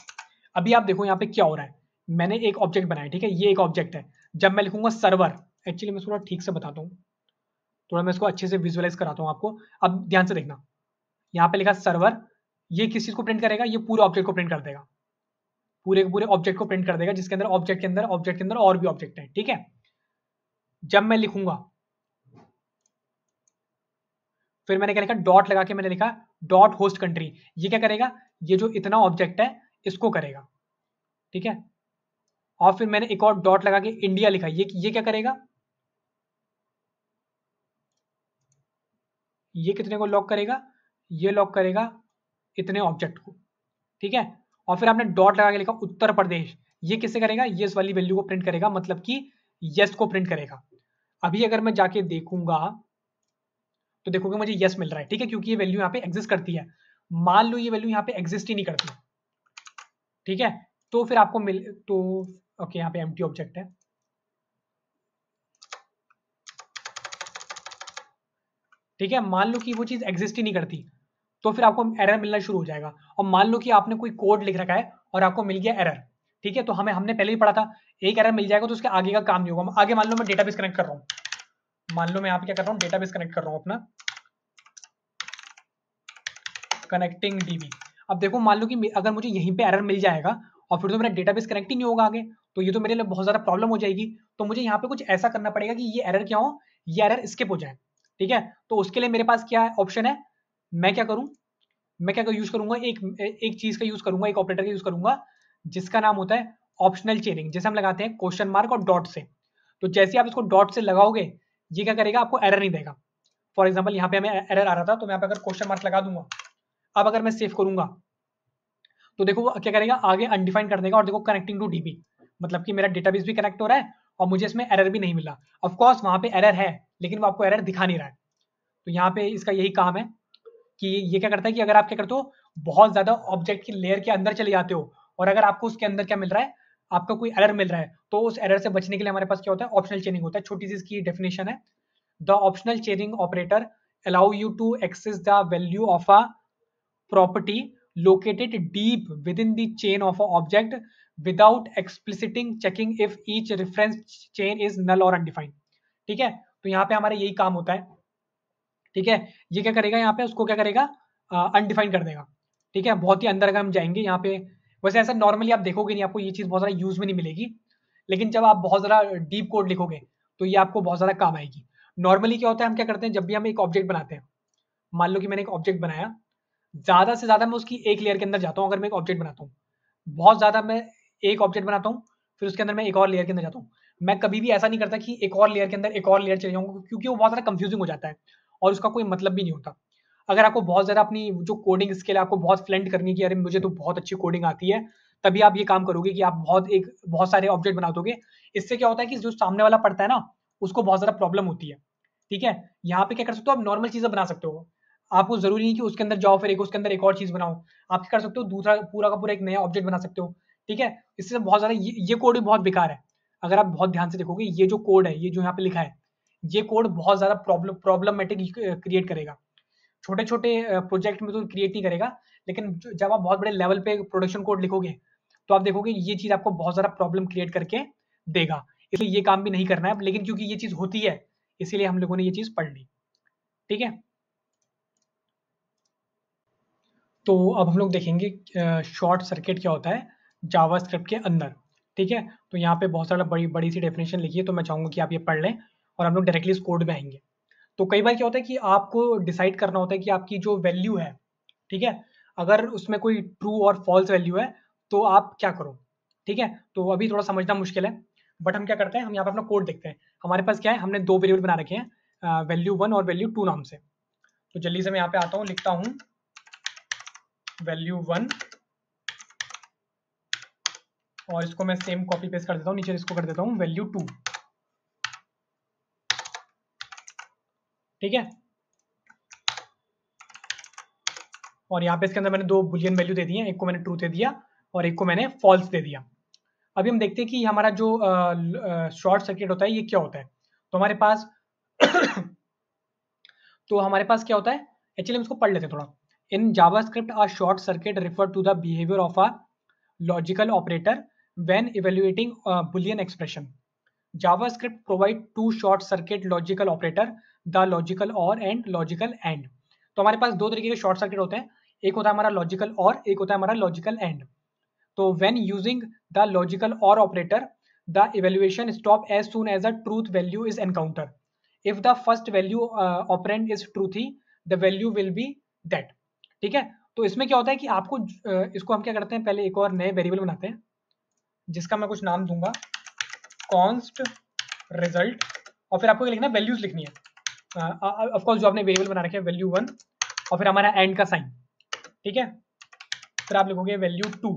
अभी आप देखो यहाँ पे क्या हो रहा है, मैंने एक ऑब्जेक्ट बनाया, ठीक है, ये एक ऑब्जेक्ट है। जब मैं लिखूंगा सर्वर, एक्चुअली मैं थोड़ा ठीक से बताता हूँ, थोड़ा मैं इसको अच्छे से विजुअलाइज कराता हूँ आपको। अब ध्यान से देखना, यहाँ पे लिखा सर्वर, ये किस चीज को प्रिंट करेगा, ये पूरे ऑब्जेक्ट को प्रिंट कर देगा, पूरे के पूरे ऑब्जेक्ट को प्रिंट कर देगा, जिसके अंदर ऑब्जेक्ट के अंदर और भी ऑब्जेक्ट है। ठीक है, जब मैं लिखूंगा, फिर मैंने क्या लिखा, डॉट लगा के मैंने लिखा डॉट होस्ट कंट्री, ये क्या करेगा, ये जो इतना ऑब्जेक्ट है इसको करेगा। ठीक है, और फिर मैंने एक और डॉट लगा के इंडिया लिखा, ये क्या करेगा, ये कितने को लॉक करेगा, ये लॉक करेगा इतने ऑब्जेक्ट को। ठीक है, और फिर आपने डॉट लगा के लिखा उत्तर प्रदेश, ये किससे करेगा, ये इस वाली वैल्यू को प्रिंट करेगा, मतलब कि यस को प्रिंट करेगा। अभी अगर मैं जाके देखूंगा तो देखोगे मुझे यस मिल रहा है, ठीक है, क्योंकि ये वैल्यू यहाँ पे एग्जिस्ट करती है। मान लो ये वैल्यू यहाँ पे एग्जिस्ट ही नहीं करती, ठीक है, तो फिर आपको ओके, यहाँ पे एम्प्टी ऑब्जेक्ट है, ठीक है, मान लो कि वो चीज एग्जिस्ट ही नहीं करती, तो फिर आपको एरर मिलना शुरू हो जाएगा। और मान लो कि आपने कोई कोड लिख रखा है और आपको मिल गया एरर, ठीक है, तो हमने पहले ही पढ़ा था, एक एरर मिल जाएगा तो उसके आगे का काम नहीं होगा। आगे मान लो मैं डेटाबेस कनेक्ट कर रहा हूँ, मान लो मैं यहाँ पे क्या कर रहा हूँ, डेटाबेस कनेक्ट कर रहा हूँ अपना, कनेक्टिंग डीबी। अब देखो मान लो कि अगर मुझे यहीं पे एरर मिल जाएगा और फिर तो मेरा डेटाबेस कनेक्ट ही नहीं होगा आगे, तो ये तो मेरे लिए बहुत ज़्यादा प्रॉब्लम हो जाएगी। तो मुझे यहाँ पे कुछ ऐसा करना पड़ेगा कि ये एरर क्या हो, ये एरर स्किप हो जाए। ठीक है, तो उसके लिए मेरे पास क्या ऑप्शन है, मैं क्या करूँ, मैं क्या यूज़ करूँगा, एक चीज़ का यूज़ करूँगा, एक ऑपरेटर का यूज़ करूँगा जिसका नाम होता है ऑप्शनल चेनिंग, जैसे हम लगाते हैं क्वेश्चन मार्क और डॉट से। तो जैसे ही आप इसको डॉट से लगाओगे, ये क्या करेगा, आपको एरर नहीं देगा। फॉर एग्जाम्पल यहाँ पे हमें एरर आ रहा था, तो मैं यहाँ पे अगर क्वेश्चन मार्क लगा दूंगा, अब अगर मैं सेव करूंगा तो देखो वो क्या करेगा, आगे अनडिफाइंड कर देगा और देखो कनेक्टिंग टू डीबी, मतलब कि मेरा डेटाबेस भी कनेक्ट हो रहा है और मुझे इसमें एरर भी नहीं मिला। ऑफ कोर्स वहां पे एरर है, लेकिन वो आपको एरर दिखा नहीं रहा है। तो यहाँ पे इसका यही काम है कि ये क्या करता है कि अगर आप क्या करते हो, बहुत ज्यादा ऑब्जेक्ट की लेयर के अंदर चले जाते हो और अगर आपको उसके अंदर क्या मिल रहा है, आपका कोई एरर मिल रहा है, तो उस एरर से बचने के लिए हमारे पास क्या होता है, ऑप्शनल चेनिंग होता है। छोटी सी इसकी डेफिनेशन है, the optional चेनिंग operator allow you to access the value of a property located deep within the chain of an object without explicitly checking if each reference chain is null or undefined। ठीक है, तो यहाँ पे हमारा यही काम होता है। ठीक है, ये क्या करेगा, यहाँ पे उसको क्या करेगा, अनडिफाइंड कर देगा। ठीक है, बहुत ही अंदर अगर हम जाएंगे यहाँ पे, वैसे ऐसा नॉर्मली आप देखोगे नहीं, आपको ये चीज़ बहुत ज़्यादा यूज में नहीं मिलेगी, लेकिन जब आप बहुत ज़्यादा डीप कोड लिखोगे तो ये आपको बहुत ज़्यादा काम आएगी। नॉर्मली क्या होता है, हम क्या करते हैं, जब भी हम एक ऑब्जेक्ट बनाते हैं, मान लो कि मैंने एक ऑब्जेक्ट बनाया, ज़्यादा से ज़्यादा मैं उसकी एक लेयर के अंदर जाता हूँ। अगर मैं एक ऑब्जेक्ट बनाता हूँ, बहुत ज़्यादा मैं एक ऑब्जेक्ट बनाता हूँ, फिर उसके अंदर मैं एक और लेयर के अंदर जाता हूँ। मैं कभी भी ऐसा नहीं करता कि एक और लेयर के अंदर एक और लेयर चले जाऊँगा, क्योंकि वो बहुत ज़्यादा कंफ्यूजिंग हो जाता है और उसका कोई मतलब भी नहीं होता। अगर आपको बहुत ज़्यादा अपनी जो कोडिंग स्किल है आपको बहुत फ्लेंट करनी है कि अरे मुझे तो बहुत अच्छी कोडिंग आती है, तभी आप ये काम करोगे कि आप बहुत सारे ऑब्जेक्ट बना दोगे। इससे क्या होता है कि जो सामने वाला पढ़ता है ना, उसको बहुत ज़्यादा प्रॉब्लम होती है। ठीक है, यहाँ पे क्या कर सकते हो, आप नॉर्मल चीज़ें बना सकते हो। आपको ज़रूरी नहीं कि उसके अंदर जाओ फिर एक उसके अंदर एक और चीज़ बनाओ। आप क्या कर सकते हो, दूसरा पूरा का पूरा एक नया ऑब्जेक्ट बना सकते हो। ठीक है, इससे बहुत ज़्यादा ये कोड भी बहुत बेकार है। अगर आप बहुत ध्यान से देखोगे, ये जो कोड है, ये जो यहाँ पे लिखा है, ये कोड बहुत ज़्यादा प्रॉब्लमेटिक क्रिएट करेगा। छोटे-छोटे प्रोजेक्ट में तो क्रिएट नहीं करेगा, लेकिन जब आप बहुत बड़े लेवल पे प्रोडक्शन कोड लिखोगे, तो आप देखोगे ये चीज़ आपको बहुत ज़्यादा प्रॉब्लम क्रिएट करके देगा। इसलिए ये काम भी नहीं करना है, लेकिन क्योंकि ये चीज़ होती है, इसीलिए हम लोगों ने ये चीज़ पढ़ ली। ठीक है? तो अब हम लोग देखेंगे शॉर्ट सर्किट क्या होता है जावास्क्रिप्ट के अंदर। ठीक है, तो यहाँ पे बहुत सारा बड़ी बड़ी सी डेफिनेशन लिखी है, तो मैं चाहूँगा कि आप ये पढ़ लें और हम लोग डायरेक्टली इस कोड में आएंगे। तो कई बार क्या होता है कि आपको डिसाइड करना होता है कि आपकी जो वैल्यू है, ठीक है, अगर उसमें कोई ट्रू और फॉल्स वैल्यू है, तो आप क्या करो। ठीक है, तो अभी थोड़ा समझना मुश्किल है, बट हम क्या करते हैं, हम यहाँ पे अपना कोड देखते हैं। हमारे पास क्या है, हमने दो वेरिएबल बना रखे हैं, वैल्यू 1 और वैल्यू 2 नाम से। तो जल्दी से मैं यहाँ पे आता हूँ, लिखता हूँ वैल्यू 1 और इसको मैं सेम कॉपी पेस्ट कर देता हूँ, नीचे इसको कर देता हूँ वैल्यू 2। ठीक है, और यहाँ पे इसके अंदर मैंने दो बुलियन वैल्यू दे दी है, एक को मैंने ट्रू दे दिया और एक को मैंने फॉल्स दे दिया। अभी हम देखते हैं कि हमारा जो शॉर्ट सर्किट होता है ये क्या होता है। तो हमारे पास तो हमारे पास क्या होता है, एक्चुअली हम इसको पढ़ लेते हैं थोड़ा। In JavaScript a short circuit refer to the behaviour of a logical operator when evaluating boolean expression. JavaScript provide two short circuit logical operator, the logical or and logical and। तो हमारे पास दो तरीके के शॉर्ट सर्किट होते हैं, एक होता है हमारा लॉजिकल और, एक होता है हमारा लॉजिकल एंड। तो when using the logical or operator, the evaluation stop as soon as a truth value is encountered। if the first value operand is truthy, the value will be that। ठीक है, तो इसमें क्या होता है कि आपको इसको हम क्या करते हैं, पहले एक और नए वेरिएबल बनाते हैं जिसका मैं कुछ नाम दूंगा कॉन्स्ट रिजल्ट, और फिर आपको ये लिखना है, वैल्यूज लिखनी है ऑफ कोर्स जो आपने वेरिएबल बना रखे हैं वैल्यू 1 और फिर हमारा एंड का साइन। ठीक है, फिर आप लिखोगे वैल्यू 2,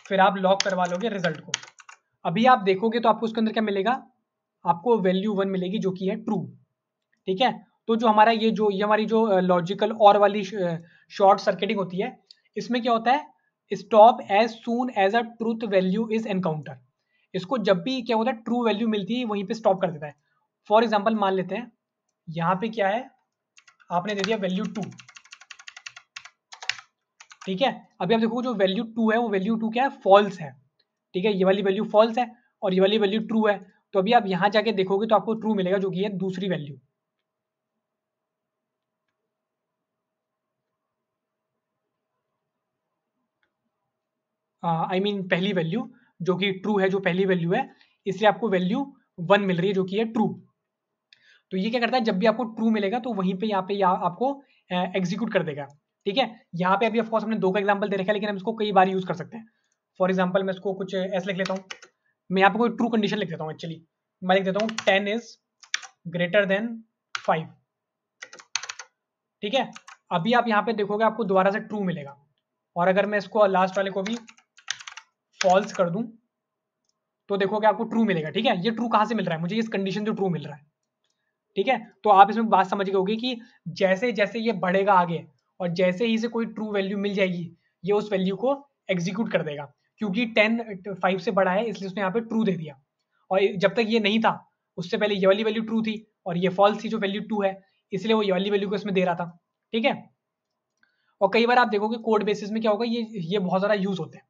फिर आप लॉक करवा लोगे रिजल्ट को। अभी आप देखोगे तो आपको उसके अंदर क्या मिलेगा, आपको वैल्यू 1 मिलेगी जो कि है ट्रू। ठीक है, तो जो हमारा ये हमारी जो लॉजिकल और वाली शॉर्ट सर्किटिंग होती है, इसमें क्या होता है, stop as soon as a truth value is encounter. इसको जब भी क्या होता है ट्रू वैल्यू मिलती है वहीं पे स्टॉप कर देता है। फॉर एग्जाम्पल मान लेते हैं यहाँ पे क्या है, आपने दे दिया वैल्यू 2। ठीक है, अभी आप देखो जो वैल्यू 2 है वो वैल्यू 2 क्या है, फॉल्स है। ठीक है, ये वाली वैल्यू फॉल्स है और ये वाली वैल्यू ट्रू है। तो अभी आप यहाँ जाके देखोगे तो आपको ट्रू मिलेगा, जो कि है दूसरी वैल्यू। आई मीन पहली वैल्यू जो कि ट्रू है, जो पहली वैल्यू है, इसलिए आपको वैल्यू 1 मिल रही है, जो कि है ट्रू। तो ये क्या करता है, जब भी आपको ट्रू मिलेगा तो वहीं पे यहाँ पे आपको एग्जीक्यूट कर देगा। ठीक है, यहाँ पे अभी ऑफकोर्स हमने 2 का एग्जाम्पल दे रखा है, लेकिन हम इसको कई बार यूज कर सकते हैं। फॉर एग्जाम्पल मैं इसको कुछ ऐसे लिख लेता हूँ, मैं यहाँ पे कोई ट्रू कंडीशन लिख देता हूँ। एक्चुअली मैं लिख देता हूँ 10 इज ग्रेटर देन 5। ठीक है, अभी आप यहाँ पे देखोगे आपको दोबारा से ट्रू मिलेगा, और अगर मैं इसको लास्ट वाले को भी फॉल्स कर दूं तो देखोगे आपको ट्रू मिलेगा। ठीक है, ये ट्रू कहाँ से मिल रहा है मुझे, इस कंडीशन से ट्रू मिल रहा है। ठीक है, तो आप इसमें बात समझ गए होगे कि जैसे जैसे ये बढ़ेगा आगे, और जैसे ही से कोई ट्रू वैल्यू मिल जाएगी, ये उस वैल्यू को एग्जीक्यूट कर देगा। क्योंकि 10 5 से बड़ा है, इसलिए उसने यहाँ पे ट्रू दे दिया, और जब तक ये नहीं था उससे पहले ये वाली वैल्यू ट्रू थी और ये फॉल्स थी जो वैल्यू 2 है, इसलिए वो ये वाली वैल्यू को इसमें दे रहा था। ठीक है, और कई बार आप देखोगे कोड बेसिस में क्या होगा, ये बहुत ज़्यादा यूज होते हैं।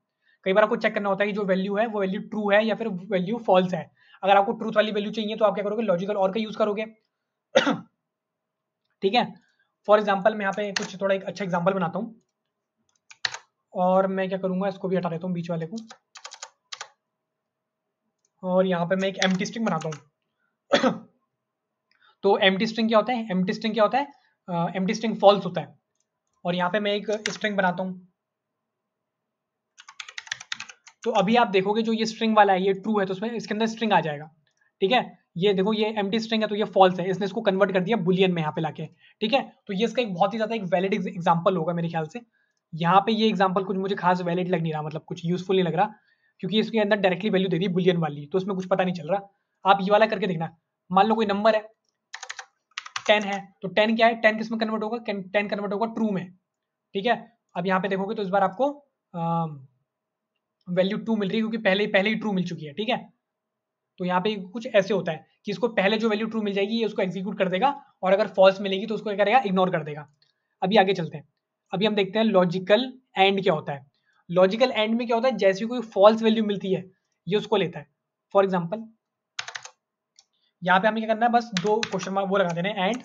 कई बार आपको चेक करना होता है कि जो वैल्यू है वो वैल्यू ट्रू है या फिर वैल्यू फॉल्स है। अगर आपको ट्रूथ वाली वैल्यू चाहिए तो आप क्या करोगे, लॉजिकल और का यूज करोगे। ठीक है, फॉर एग्जाम्पल मैं यहाँ पे कुछ थोड़ा एक अच्छा एग्जाम्पल बनाता हूँ, और मैं क्या करूंगा, इसको भी हटा देता हूँ बीच वाले को, और यहाँ पे मैं एक एम्प्टी स्ट्रिंग बनाता हूँ। तो एम्प्टी स्ट्रिंग क्या होता है, एम्प्टी स्ट्रिंग क्या होता है, एम्प्टी स्ट्रिंग फॉल्स होता है। और यहाँ पे मैं एक स्ट्रिंग बनाता हूँ, तो अभी आप देखोगे जो ये स्ट्रिंग वाला है ये ट्रू है, तो उसमें इसके अंदर स्ट्रिंग आ जाएगा। ठीक है, ये देखो ये एम्प्टी स्ट्रिंग है तो ये फॉल्स है, इसने इसको कन्वर्ट कर दिया बुलियन में यहाँ पे लाके। ठीक है, तो ये इसका एक बहुत ही ज्यादा एक वैलिड एग्जाम्पल होगा मेरे ख्याल से। यहाँ पे ये एग्जाम्पल कुछ मुझे खास वैलिड लग नहीं रहा, मतलब कुछ यूजफुल नहीं लग रहा, क्योंकि इसके अंदर डायरेक्टली वैल्यू दे दी बुलियन वाली, तो उसमें कुछ पता नहीं चल रहा। आप ये वाला करके देखना, मान लो कोई नंबर है 10 है, तो 10 क्या है, 10 किस में कन्वर्ट होगा, 10 कन्वर्ट होगा ट्रू में। ठीक है, अब यहाँ पे देखोगे तो इस बार आपको वैल्यू 2 मिल रही है, क्योंकि पहले पहले ही ट्रू मिल चुकी है। ठीक है, तो यहाँ पे कुछ ऐसे होता है कि इसको पहले जो वैल्यू ट्रू मिल जाएगी ये उसको एग्जीक्यूट कर देगा, और अगर फॉल्स मिलेगी तो उसको क्या करेगा, इग्नोर कर देगा। अभी आगे चलते हैं, अभी हम देखते हैं लॉजिकल एंड क्या होता है। लॉजिकल एंड में क्या होता है, जैसी कोई फॉल्स वैल्यू मिलती है ये उसको लेता है। फॉर एग्जाम्पल यहाँ पे हमें क्या करना है, बस 2 क्वेश्चन मार्क वो लगा देने एंड,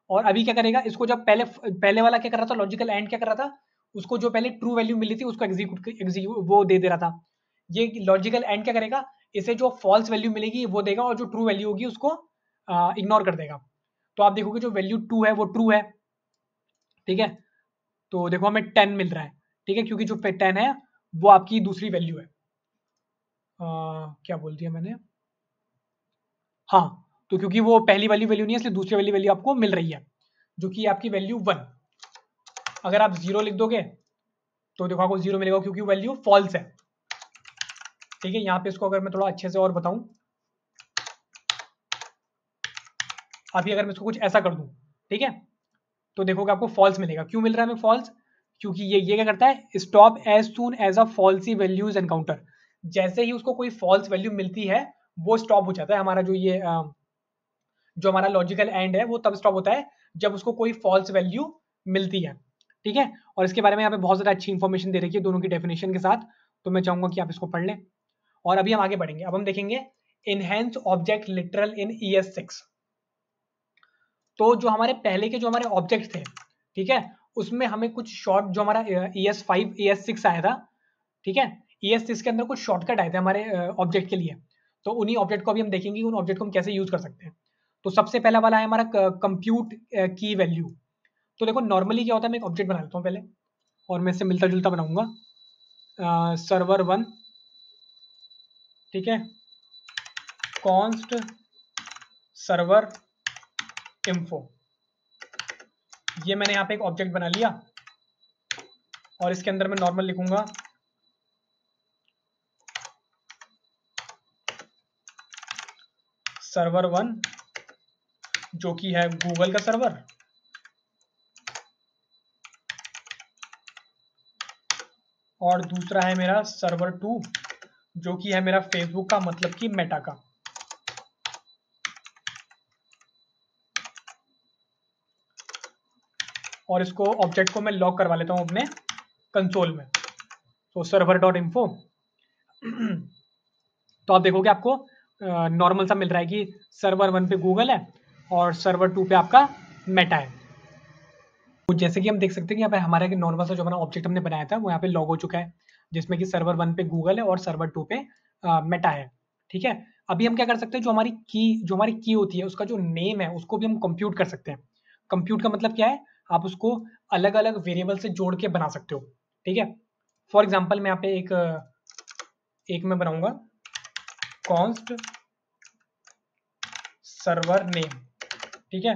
और अभी क्या करेगा, इसको जब पहले पहले वाला क्या कर रहा था, लॉजिकल एंड क्या कर रहा था, उसको जो पहले ट्रू वैल्यू मिली थी उसको एग्जीक्यूट वो दे रहा था। ये लॉजिकल एंड क्या करेगा, इसे जो फॉल्स वैल्यू मिलेगी वो देगा, और जो ट्रू वैल्यू होगी उसको इग्नोर कर देगा। तो आप देखोगे जो वैल्यू 2 है वो ट्रू है। ठीक है, तो देखो हमें 10 मिल रहा है। ठीक है, क्योंकि जो 10 है वो आपकी दूसरी वैल्यू है। क्या बोल दिया मैंने, हाँ, तो क्योंकि वो पहली वाली वैल्यू नहीं है, इसलिए दूसरी वाली वैल्यू आपको मिल रही है, जो कि आपकी वैल्यू 1। अगर आप 0 लिख दोगे तो देखो आपको 0 मिलेगा, क्योंकि वैल्यू फॉल्स है। ठीक है, यहाँ पे इसको अगर मैं थोड़ा अच्छे से और बताऊं, अभी अगर मैं इसको कुछ ऐसा कर दूं, ठीक है, तो देखोगे आपको फॉल्स मिलेगा। क्यों मिल रहा है हमें फॉल्स, क्योंकि ये क्या करता है, stop as soon as a falsy values encounter. जैसे ही उसको कोई फॉल्स वैल्यू मिलती है वो स्टॉप हो जाता है। हमारा जो हमारा लॉजिकल एंड है वो तब स्टॉप होता है जब उसको कोई फॉल्स वैल्यू मिलती है। ठीक है, और इसके बारे में यहाँ पे बहुत ज़्यादा अच्छी इन्फॉर्मेशन दे रखी है दोनों की डेफिनेशन के साथ, तो मैं चाहूंगा कि आप इसको पढ़ लें। और अभी हम आगे बढ़ेंगे, अब हम देखेंगे इनहेंस ऑब्जेक्ट लिटरल इन ES6। तो जो हमारे पहले के जो हमारे ऑब्जेक्ट थे, ठीक है, उसमें हमें कुछ शॉर्ट, जो हमारा ES5 ES6 आया था, ठीक है, ES6 के अंदर कुछ शॉर्टकट आए थे हमारे ऑब्जेक्ट के लिए। तो उन्हीं ऑब्जेक्ट को अभी हम देखेंगे, उन ऑब्जेक्ट को हम कैसे यूज कर सकते हैं। तो सबसे पहला वाला है हमारा कंप्यूट की वैल्यू। तो देखो नॉर्मली क्या होता है, मैं एक ऑब्जेक्ट बना लेता हूँ पहले, और मैं इससे मिलता जुलता बनाऊंगा सर्वर 1। ठीक है, कॉन्स्ट सर्वर इन्फो, ये मैंने यहाँ पे एक ऑब्जेक्ट बना लिया, और इसके अंदर मैं नॉर्मल लिखूंगा सर्वर 1, जो कि है गूगल का सर्वर, और दूसरा है मेरा सर्वर 2, जो कि है मेरा फेसबुक का, मतलब कि मेटा का। और इसको ऑब्जेक्ट को मैं लॉक करवा लेता हूँ अपने कंसोल में, तो सर्वर डॉट इन्फो। तो आप देखोगे आपको नॉर्मल सा मिल रहा है कि सर्वर 1 पे गूगल है और सर्वर 2 पे आपका मेटा है। तो जैसे कि हम देख सकते हैं कि यहाँ पे हमारा नॉर्मल सा जो हमारा ऑब्जेक्ट हमने बनाया था वो यहाँ पे लॉग हो चुका है, जिसमें कि सर्वर 1 पे गूगल है और सर्वर 2 पे मेटा है। ठीक है, अभी हम क्या कर सकते हैं, जो हमारी की होती है उसका जो नेम है उसको भी हम कंप्यूट कर सकते हैं। कंप्यूट का मतलब क्या है, आप उसको अलग अलग वेरिएबल से जोड़ के बना सकते हो। ठीक है, फॉर एग्जाम्पल मैं यहाँ पे एक मैं बनाऊंगा कॉन्स्ट सर्वर नेम। ठीक है,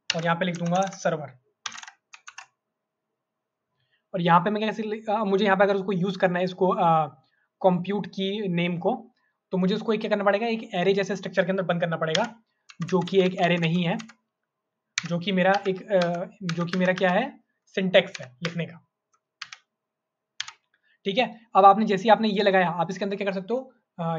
और यहाँ पे लिख दूंगा सर्वर। और यहाँ पे मैं कैसे मुझे यहाँ पे अगर उसको यूज करना है, इसको कंप्यूट की नेम को, तो मुझे उसको क्या करना पड़ेगा, एक एरे जैसे स्ट्रक्चर के अंदर बंद करना पड़ेगा, जो कि एक एरे नहीं है, जो कि मेरा क्या है, सिंटेक्स है लिखने का। ठीक है, अब जैसे ही आपने ये लगाया, आप इसके अंदर क्या कर सकते हो,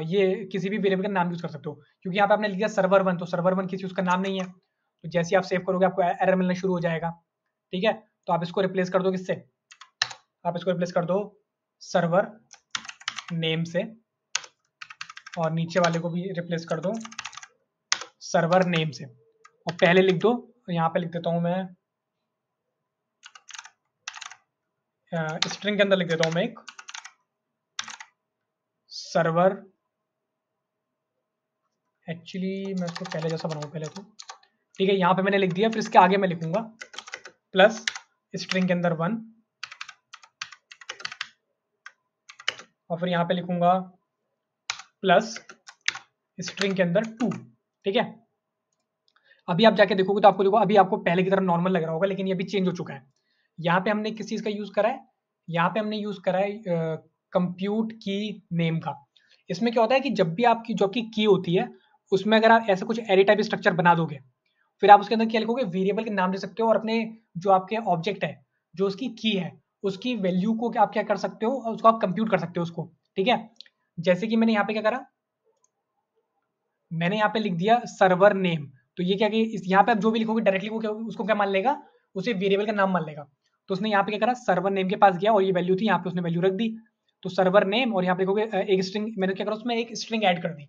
ये किसी भी वेरिएबल का नाम यूज कर सकते हो, क्योंकि यहाँ पे आपने लिख दिया सर्वर 1, तो सर्वर 1 किसी उसका नाम नहीं है, तो जैसे ही आप सेव करोगे आपको एरर मिलना शुरू हो जाएगा। ठीक है, तो आप इसको रिप्लेस कर दो किससे, आप इसको रिप्लेस कर दो सर्वर नेम से, और नीचे वाले को भी रिप्लेस कर दो सर्वर नेम से, और पहले लिख दो, यहाँ पे लिख देता हूँ मैं, स्ट्रिंग के अंदर लिख देता हूँ मैं एक सर्वर, एक्चुअली मैं उसको पहले जैसा बनाऊँ पहले तो। ठीक है, यहाँ पे मैंने लिख दिया, फिर इसके आगे मैं लिखूंगा प्लस स्ट्रिंग के अंदर 1, और फिर यहाँ पे लिखूंगा प्लस स्ट्रिंग के अंदर 2। ठीक है, अभी आप जाके देखोगे तो आपको देखो अभी आपको पहले की तरह नॉर्मल लग रहा होगा, लेकिन ये भी चेंज हो चुका है। यहाँ पे हमने किस चीज का यूज करा है, यहाँ पे हमने यूज करा है कंप्यूट की नेम का। इसमें क्या होता है कि जब भी आपकी जो आपकी की होती है, उसमें अगर आप ऐसा कुछ एरे टाइप स्ट्रक्चर बना दोगे, फिर आप उसके अंदर क्या लिखोगे, वेरिएबल के नाम दे सकते हो, और अपने जो आपके ऑब्जेक्ट है, जो उसकी की है, उसकी वैल्यू को आप क्या कर सकते हो, उसको आप कंप्यूट कर सकते हो उसको। ठीक है, जैसे कि मैंने यहाँ पे क्या करा, मैंने यहाँ पे लिख दिया सर्वर नेम, तो ये क्या कि यहाँ पे आप जो भी लिखोगे डायरेक्टली वो उसको क्या मान लेगा, उसे वेरिएबल का नाम मान लेगा। तो उसने यहाँ पे क्या करा, सर्वर नेम के पास गया और ये वैल्यू थी, यहाँ पे उसने वैल्यू रख दी, तो सर्वर नेम, और यहाँ पे देखोगे एक स्ट्रिंग, मैंने क्या करा उसमें एक स्ट्रिंग ऐड कर दी।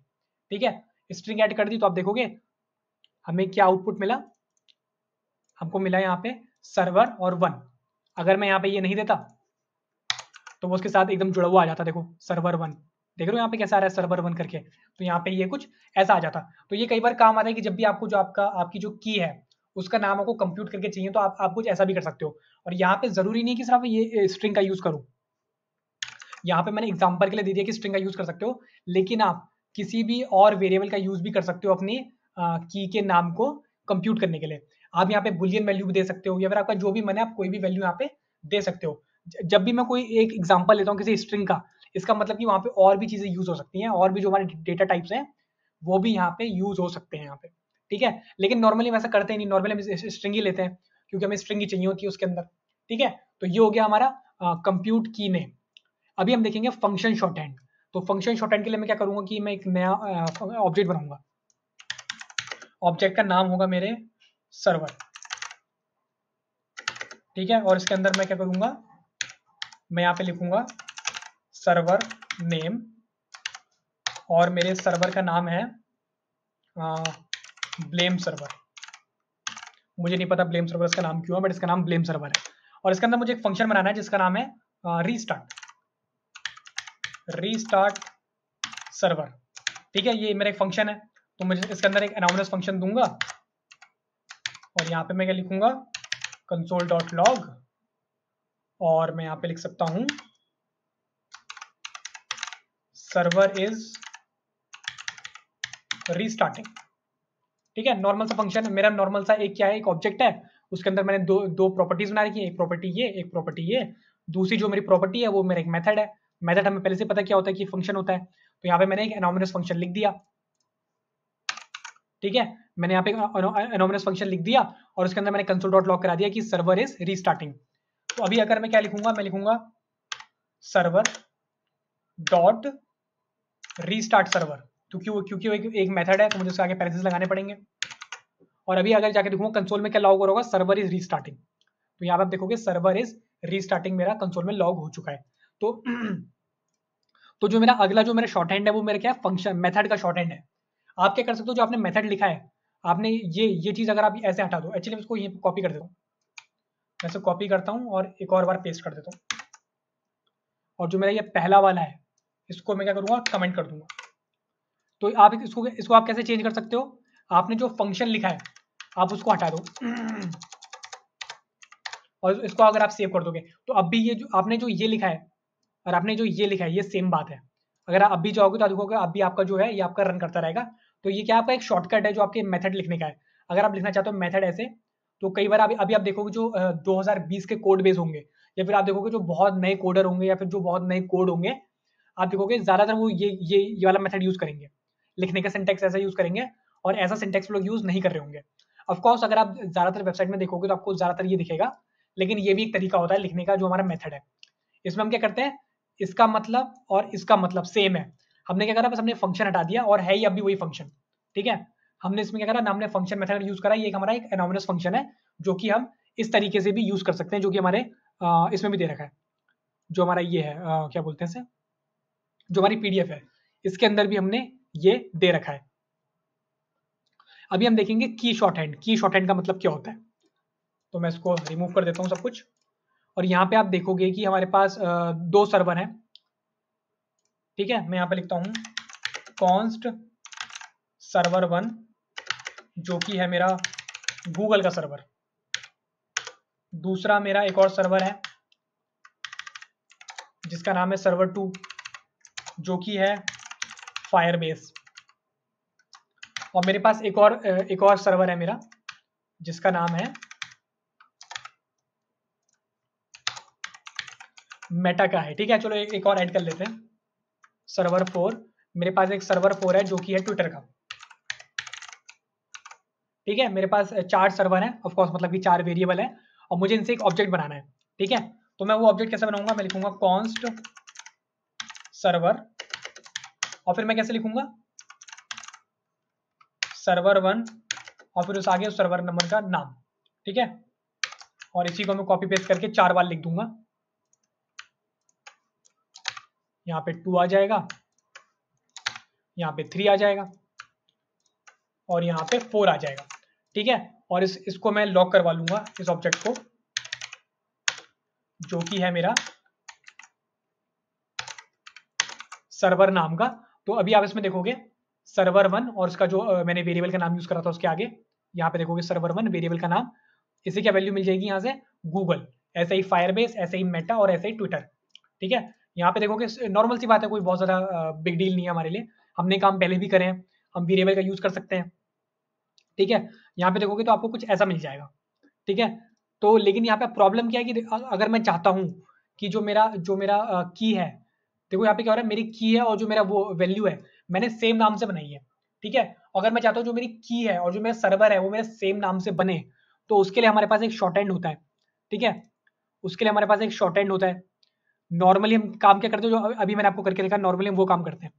ठीक है, स्ट्रिंग ऐड कर दी, तो आप देखोगे हमें क्या आउटपुट मिला, हमको मिला यहाँ पे सर्वर और 1। अगर मैं यहाँ पे ये नहीं देता तो वो उसके साथ एकदम जुड़ा हुआ आ जाता, देखो सर्वर 1, देख रहे हो यहाँ पे कैसा आ रहा है सर्वर 1 करके, तो यहाँ पे ये कुछ ऐसा आ जाता। तो ये कई बार काम आता है कि जब भी आपको जो आपकी जो की है उसका नाम आपको कंप्यूट करके चाहिए, तो आप कुछ ऐसा भी कर सकते हो। और यहाँ पे जरूरी नहीं कि सिर्फ ये स्ट्रिंग का यूज करूँ, यहाँ पे मैंने एग्जाम्पल के लिए दे दिया कि स्ट्रिंग का यूज कर सकते हो, लेकिन आप किसी भी और वेरिएबल का यूज भी कर सकते हो अपनी की के नाम को कंप्यूट करने के लिए। आप यहाँ पे बुलियन वैल्यू भी दे सकते हो, या फिर आपका जो भी मन है आप कोई भी वैल्यू यहाँ पे दे सकते हो। जब भी मैं कोई एक एग्जाम्पल लेता हूँ किसी स्ट्रिंग का, इसका मतलब कि वहाँ पे और भी चीजें यूज हो सकती हैं, और भी जो हमारे डेटा टाइप्स हैं वो भी यहाँ पे यूज हो सकते हैं यहाँ पे। ठीक है, लेकिन नॉर्मली वैसा करते ही नहीं, नॉर्मली हम स्ट्रिंग ही लेते हैं, क्योंकि हमें स्ट्रिंग ही चाहिए होती है उसके अंदर। ठीक है, तो ये हो गया हमारा कंप्यूट की नेम। अभी हम देखेंगे फंक्शन शॉर्ट हैंड। तो फंक्शन शॉर्ट हैंड के लिए मैं क्या करूंगा कि मैं एक नया ऑब्जेक्ट बनाऊंगा, ऑब्जेक्ट का नाम होगा मेरे सर्वर। ठीक है, और इसके अंदर मैं क्या करूंगा, मैं यहाँ पे लिखूंगा सर्वर नेम, और मेरे सर्वर का नाम है ब्लेम सर्वर। मुझे नहीं पता ब्लेम सर्वर इसका नाम क्यों है, बट इसका नाम ब्लेम सर्वर है। और इसके अंदर मुझे एक फंक्शन बनाना है जिसका नाम है रीस्टार्ट सर्वर। ठीक है, ये मेरा एक फंक्शन है, तो मुझे इसके अंदर एक एनोनिमस फंक्शन दूंगा, और यहाँ पे मैं क्या लिखूंगा, console.log, और मैं यहाँ पे लिख सकता हूँ सर्वर इज रीस्टार्टिंग। ठीक है, नॉर्मल सा फंक्शन है मेरा, नॉर्मल सा एक क्या है, एक ऑब्जेक्ट है, उसके अंदर मैंने दो प्रॉपर्टीज बना रखी है, एक प्रॉपर्टी ये, एक प्रॉपर्टी ये। दूसरी जो मेरी प्रॉपर्टी है वो मेरा एक मेथड है। मेथड हमें पहले से पता क्या होता है कि फंक्शन होता है, तो यहाँ पे मैंने एक एनोनिमस फंक्शन लिख दिया। ठीक है, मैंने यहाँ पे एनोनिमस फंक्शन लिख दिया, और उसके अंदर मैंने console.log करा दिया कि सर्वर इज रीस्टार्टिंग। तो अभी अगर मैं क्या लिखूंगा, मैं लिखूंगा सर्वर डॉट रीस्टार्ट सर्वर, क्योंकि एक मेथड है तो मुझे उसके आगे पैरेंथेसिस लगाने पड़ेंगे। और अभी अगर जाके देखूंगा कंसोल में क्या लॉग हो रहा होगा, सर्वर इज रीस्टार्टिंग, तो यहाँ पे आप देखोगे सर्वर इज रीस्टार्टिंग मेरा कंसोल में लॉग हो चुका है। तो तो जो मेरा अगला जो मेरा शॉर्ट हैंड है वो मेरा क्या है, फंक्शन मेथड का शॉर्ट हैंड है। आप क्या कर सकते हो, जो आपने मेथड लिखा है, आपने ये चीज़ अगर आप ऐसे हटा दो, एक्चुअली मैं इसको ये कॉपी कर देता हूँ, मैं इसे कॉपी करता हूँ और एक और बार पेस्ट कर देता हूँ, और जो मेरा ये पहला वाला है इसको मैं क्या करूँगा, कमेंट कर दूंगा। तो आप इसको आप कैसे चेंज कर सकते हो, आपने जो फंक्शन लिखा है आप उसको हटा दो और इसको अगर आप सेव कर दोगे तो अब भी ये जो आपने जो ये लिखा है और आपने जो ये लिखा है ये सेम बात है। अगर आप अभी जाओगे तो आप देखोगे अब भी आपका जो है ये आपका रन करता रहेगा। तो ये क्या आपका एक शॉर्टकट है जो आपके मेथड लिखने का है। अगर आप लिखना चाहते हो मेथड ऐसे, तो कई बार अभी आप देखोगे जो 2020 के कोड बेस होंगे, या फिर आप देखोगे जो बहुत नए कोडर होंगे या फिर जो बहुत नए कोड होंगे, आप देखोगे ज्यादातर वो ये वाला मेथड यूज करेंगे, लिखने का सिंटेक्स ऐसा यूज करेंगे, और ऐसा सिंटेक्स लोग यूज नहीं कर रहे होंगे। ऑफकोर्स अगर आप ज्यादातर वेबसाइट में देखोगे तो आपको ज्यादातर ये दिखेगा, लेकिन ये भी एक तरीका होता है लिखने का जो हमारा मेथड है। इसमें हम क्या करते हैं, इसका मतलब और इसका मतलब सेम है, हमने क्या करा, बस हमने फंक्शन हटा दिया और है ही अभी वही फंक्शन। ठीक है, हमने इसमें क्या करा ना, हमने फंक्शन मेथड यूज करा, ये हमारा एक एनोनिमस फंक्शन है जो कि हम इस तरीके से भी यूज कर सकते हैं, जो कि हमारे इसमें भी दे रखा है, जो हमारा ये है क्या बोलते हैं इसे, जो हमारी पीडीएफ है इसके अंदर भी हमने ये दे रखा है। अभी हम देखेंगे की शॉर्ट हैंड, की शॉर्ट हैंड का मतलब क्या होता है। तो मैं इसको रिमूव कर देता हूँ सब कुछ, और यहाँ पे आप देखोगे कि हमारे पास दो सर्वर हैं। ठीक है, मैं यहाँ पे लिखता हूँ कॉन्स्ट सर्वर 1 जो कि है मेरा गूगल का सर्वर, दूसरा मेरा एक और सर्वर है जिसका नाम है सर्वर 2 जो कि है फायरबेस, और मेरे पास एक और सर्वर है मेरा जिसका नाम है मेटा का है। ठीक है, चलो एक और ऐड कर लेते हैं, सर्वर 4। मेरे पास एक सर्वर 4 है जो कि है ट्विटर का। ठीक है, मेरे पास 4 सर्वर है, ऑफ कोर्स मतलब कि 4 वेरिएबल है, और मुझे इनसे एक ऑब्जेक्ट बनाना है। ठीक है, तो मैं वो ऑब्जेक्ट कैसे बनाऊंगा, मैं लिखूंगा कॉन्स्ट सर्वर, और फिर मैं कैसे लिखूंगा सर्वर 1, और फिर उस आगे उस सर्वर नंबर का नाम। ठीक है, और इसी को मैं कॉपी पेस्ट करके 4 बार लिख दूंगा। यहाँ पे 2 आ जाएगा, यहाँ पे 3 आ जाएगा, और यहाँ पे 4 आ जाएगा। ठीक है, और इसको मैं लॉक करवा लूंगा इस ऑब्जेक्ट को जो कि है मेरा सर्वर नाम का। तो अभी आप इसमें देखोगे सर्वर 1 और उसका जो मैंने वेरिएबल का नाम यूज करा था उसके आगे यहाँ पे देखोगे सर्वर 1 वेरिएबल का नाम, इसे क्या वैल्यू मिल जाएगी यहाँ से गूगल, ऐसे ही फायरबेस, ऐसे ही मेटा और ऐसे ही ट्विटर। ठीक है, यहाँ पे देखोगे नॉर्मल सी बात है, कोई बहुत ज्यादा बिग डील नहीं है हमारे लिए, हमने काम पहले भी करे हैं, हम वेरिएबल का यूज कर सकते हैं। ठीक है, यहाँ पे देखोगे तो आपको कुछ ऐसा मिल जाएगा। ठीक है, तो लेकिन यहाँ पे प्रॉब्लम क्या है कि अगर मैं चाहता हूँ कि जो मेरा की है, देखो यहाँ पे क्या हो रहा है, मेरी की है और जो मेरा वो वैल्यू है मैंने सेम नाम से बनाई है। ठीक है, अगर मैं चाहता हूँ जो मेरी की है और जो मेरा सर्वर है वो मेरे सेम नाम से बने, तो उसके लिए हमारे पास एक शॉर्ट हैंड होता है। ठीक है, उसके लिए हमारे पास एक शॉर्ट हैंड होता है। नॉर्मली हम काम क्या करते हैं, जो अभी मैंने आपको करके देखा, नॉर्मली हम वो काम करते हैं।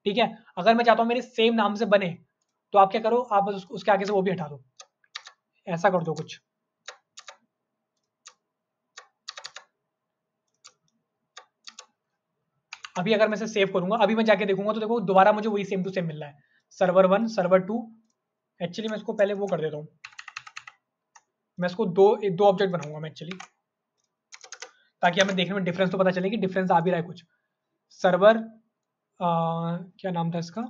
ठीक है, अगर मैं चाहता हूँ मेरे सेम नाम से बने, तो आप क्या करो, आप बस उसके आगे से वो भी हटा दो, ऐसा कर दो कुछ। अभी अगर मैं इसे सेव करूंगा, अभी मैं जाके देखूंगा तो देखो दोबारा मुझे वही सेम टू सेम मिल रहा है, सर्वर 1 सर्वर 2। एक्चुअली मैं इसको पहले वो कर देता हूँ, मैं इसको दो ऑब्जेक्ट बनाऊंगा मैं एक्चुअली, ताकि हमें देखने में डिफरेंस तो पता चले कि डिफरेंस आ भी रहा है कुछ। सर्वर क्या नाम था इसका,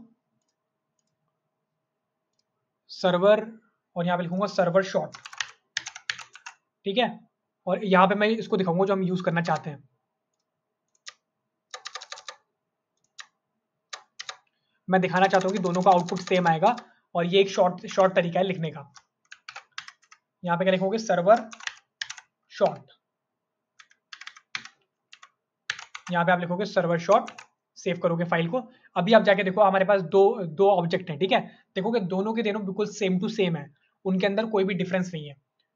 सर्वर, और यहाँ पे लिखूंगा सर्वर शॉर्ट। ठीक है, और यहाँ पे मैं इसको दिखाऊंगा जो हम यूज करना चाहते हैं। मैं दिखाना चाहता हूँ कि दोनों का आउटपुट सेम आएगा, और ये एक शॉर्ट तरीका है लिखने का। यहाँ पे क्या लिखोगे, सर्वर शॉर्ट, यहाँ पे आप लिखोगे सर्वर शॉर्ट, सेव करोगे फाइल को। अभी आप जाके देखो हमारे पास दो ऑब्जेक्ट हैं। ठीक है, देखोगे दोनों के दोनों बिल्कुल सेम टू सेम है, उनके अंदर कोई भी डिफरेंस नहीं है।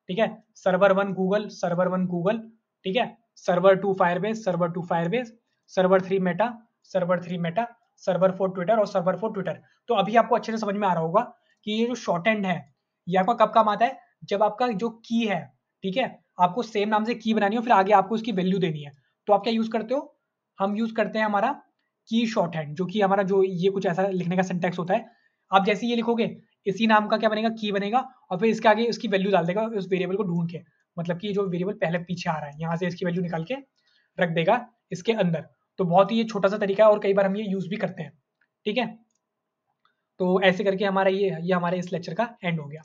ठीक है, सर्वर 1 गूगल, सर्वर 1 गूगल। ठीक है, server 2 Firebase, server 2 Firebase, server 3 Meta, server 3 Meta, server 4 Twitter और सर्वर 4 ट्विटर। तो अभी आपको अच्छे से समझ में आ रहा होगा कि ये जो शॉर्ट हैंड है ये आपका कब काम आता है, जब आपका जो की है, ठीक है, आपको सेम नाम से की बनानी हो, फिर आगे आपको उसकी वैल्यू देनी है, तो आप क्या यूज करते हो, हम यूज करते हैं हमारा की शॉर्ट हैंड, जो कि हमारा जो ये कुछ ऐसा लिखने का सिंटैक्स होता है। आप जैसे ये लिखोगे, इसी नाम का क्या बनेगा, की बनेगा, और फिर इसके आगे उसकी वैल्यू डाल देगा उस वेरिएबल को ढूंढ के, मतलब कि जो वेरिएबल पहले पीछे आ रहा है यहाँ से इसकी वैल्यू निकाल के रख देगा इसके अंदर। तो बहुत ही ये छोटा सा तरीका है और कई बार हम ये यूज भी करते हैं। ठीक है, तो ऐसे करके हमारा ये हमारे इस लेक्चर का एंड हो गया।